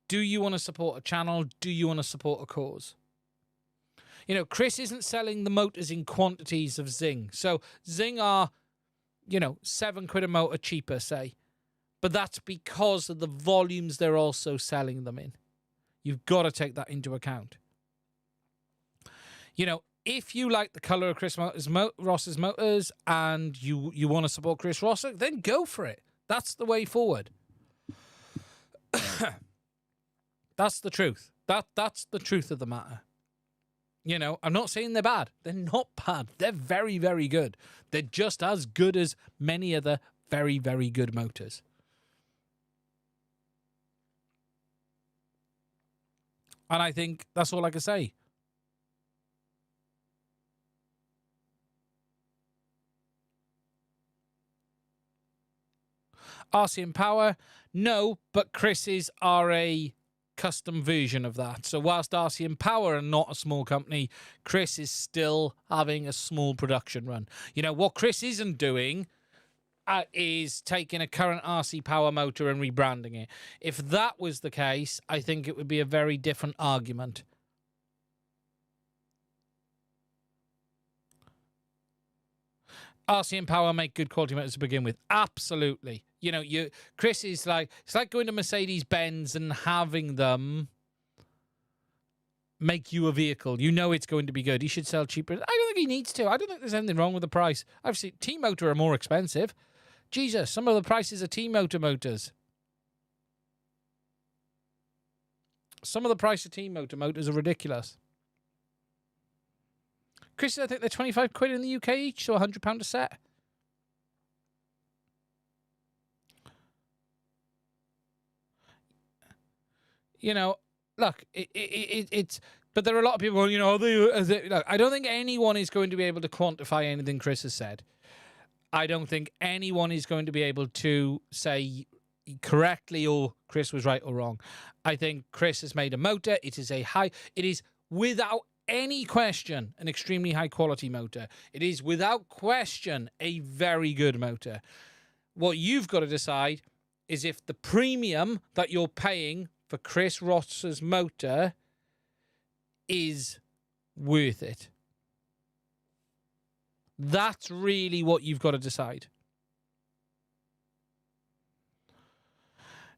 Speaker 1: Do you want to support a channel? Do you want to support a cause? You know, Chris isn't selling the motors in quantities of Zing. So Zing are, you know, £7 a motor cheaper, say. But that's because of the volumes they're also selling them in. You've got to take that into account. You know, if you like the colour of Chris Ross's motors and you want to support Chris Rosser, then go for it. That's the way forward. That's the truth. That's the truth of the matter. You know, I'm not saying they're bad. They're not bad. They're very, very good. They're just as good as many other very, very good motors. And I think that's all I can say. RCM Power, no, but Chris's are a custom version of that. So whilst RCM Power are not a small company, Chris is still having a small production run. You know, what Chris isn't doing is taking a current RC Power motor and rebranding it. If that was the case, I think it would be a very different argument. RCM Power make good quality motors to begin with. Absolutely. You know, Chris is like, it's like going to Mercedes-Benz and having them make you a vehicle. You know it's going to be good. He should sell cheaper. I don't think he needs to. I don't think there's anything wrong with the price. Obviously, T-Motor are more expensive. Jesus, some of the prices of T-Motor motors. Some of the price of T-Motor motors are ridiculous. Chris, I think they're £25 in the UK each, so £100 a set. You know, look, it's... But there are a lot of people going, you know, look, I don't think anyone is going to be able to quantify anything Chris has said. I don't think anyone is going to be able to say correctly or Chris was right or wrong. I think Chris has made a motor. It is without any question an extremely high quality motor. It is without question a very good motor. What you've got to decide is if the premium that you're paying for Chris Ross's motor is worth it. That's really what you've got to decide.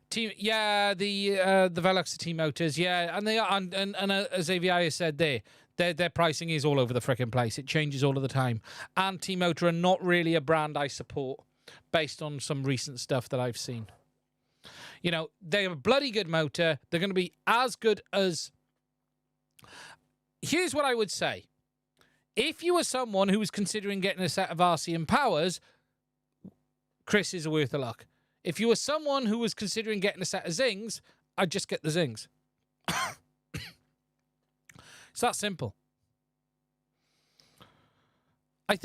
Speaker 1: The Velox T motors, yeah, and they are, and as AVI has said, their pricing is all over the frickin' place. It changes all of the time. And T Motor are not really a brand I support, based on some recent stuff that I've seen. You know, they're a bloody good motor. They're going to be as good as. Here's what I would say. If you were someone who was considering getting a set of RCM Powers, Chris is worth a look. If you were someone who was considering getting a set of Zings, I'd just get the Zings. It's that simple. I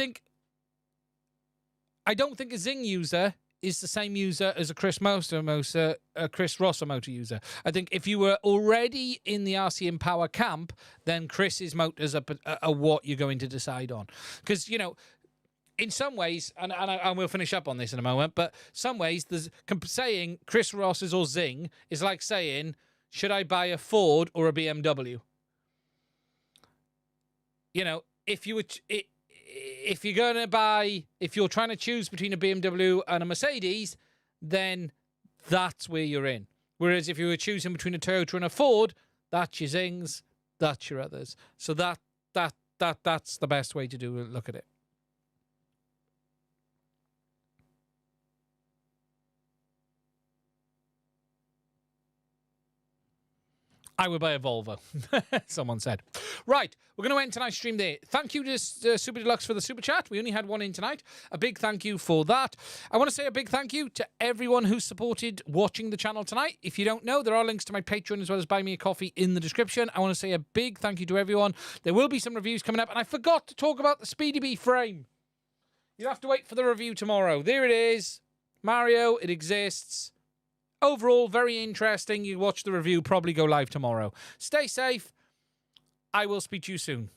Speaker 1: don't think a Zing user is the same user as a Chris Rosser motor user. I think if you were already in the RCM Power camp, then Chris's motors are what you're going to decide on. Because, you know, in some ways, and we'll finish up on this in a moment, but some ways, saying Chris Ross's or Zing is like saying, should I buy a Ford or a BMW? You know, if you're trying to choose between a BMW and a Mercedes, then that's where you're in. Whereas if you were choosing between a Toyota and a Ford, that's your Zings, that's your others. So that's the best way to look at it. I would buy a Volvo, someone said. Right, we're going to end tonight's stream there. Thank you to Super Deluxe for the super chat. We only had one in tonight. A big thank you for that. I want to say a big thank you to everyone who supported watching the channel tonight. If you don't know, there are links to my Patreon as well as Buy Me a Coffee in the description. I want to say a big thank you to everyone. There will be some reviews coming up, and I forgot to talk about the SpeedyBee frame. You'll have to wait for the review tomorrow. There it is. Mario, it exists. Overall, very interesting. You watch the review, probably go live tomorrow. Stay safe. I will speak to you soon.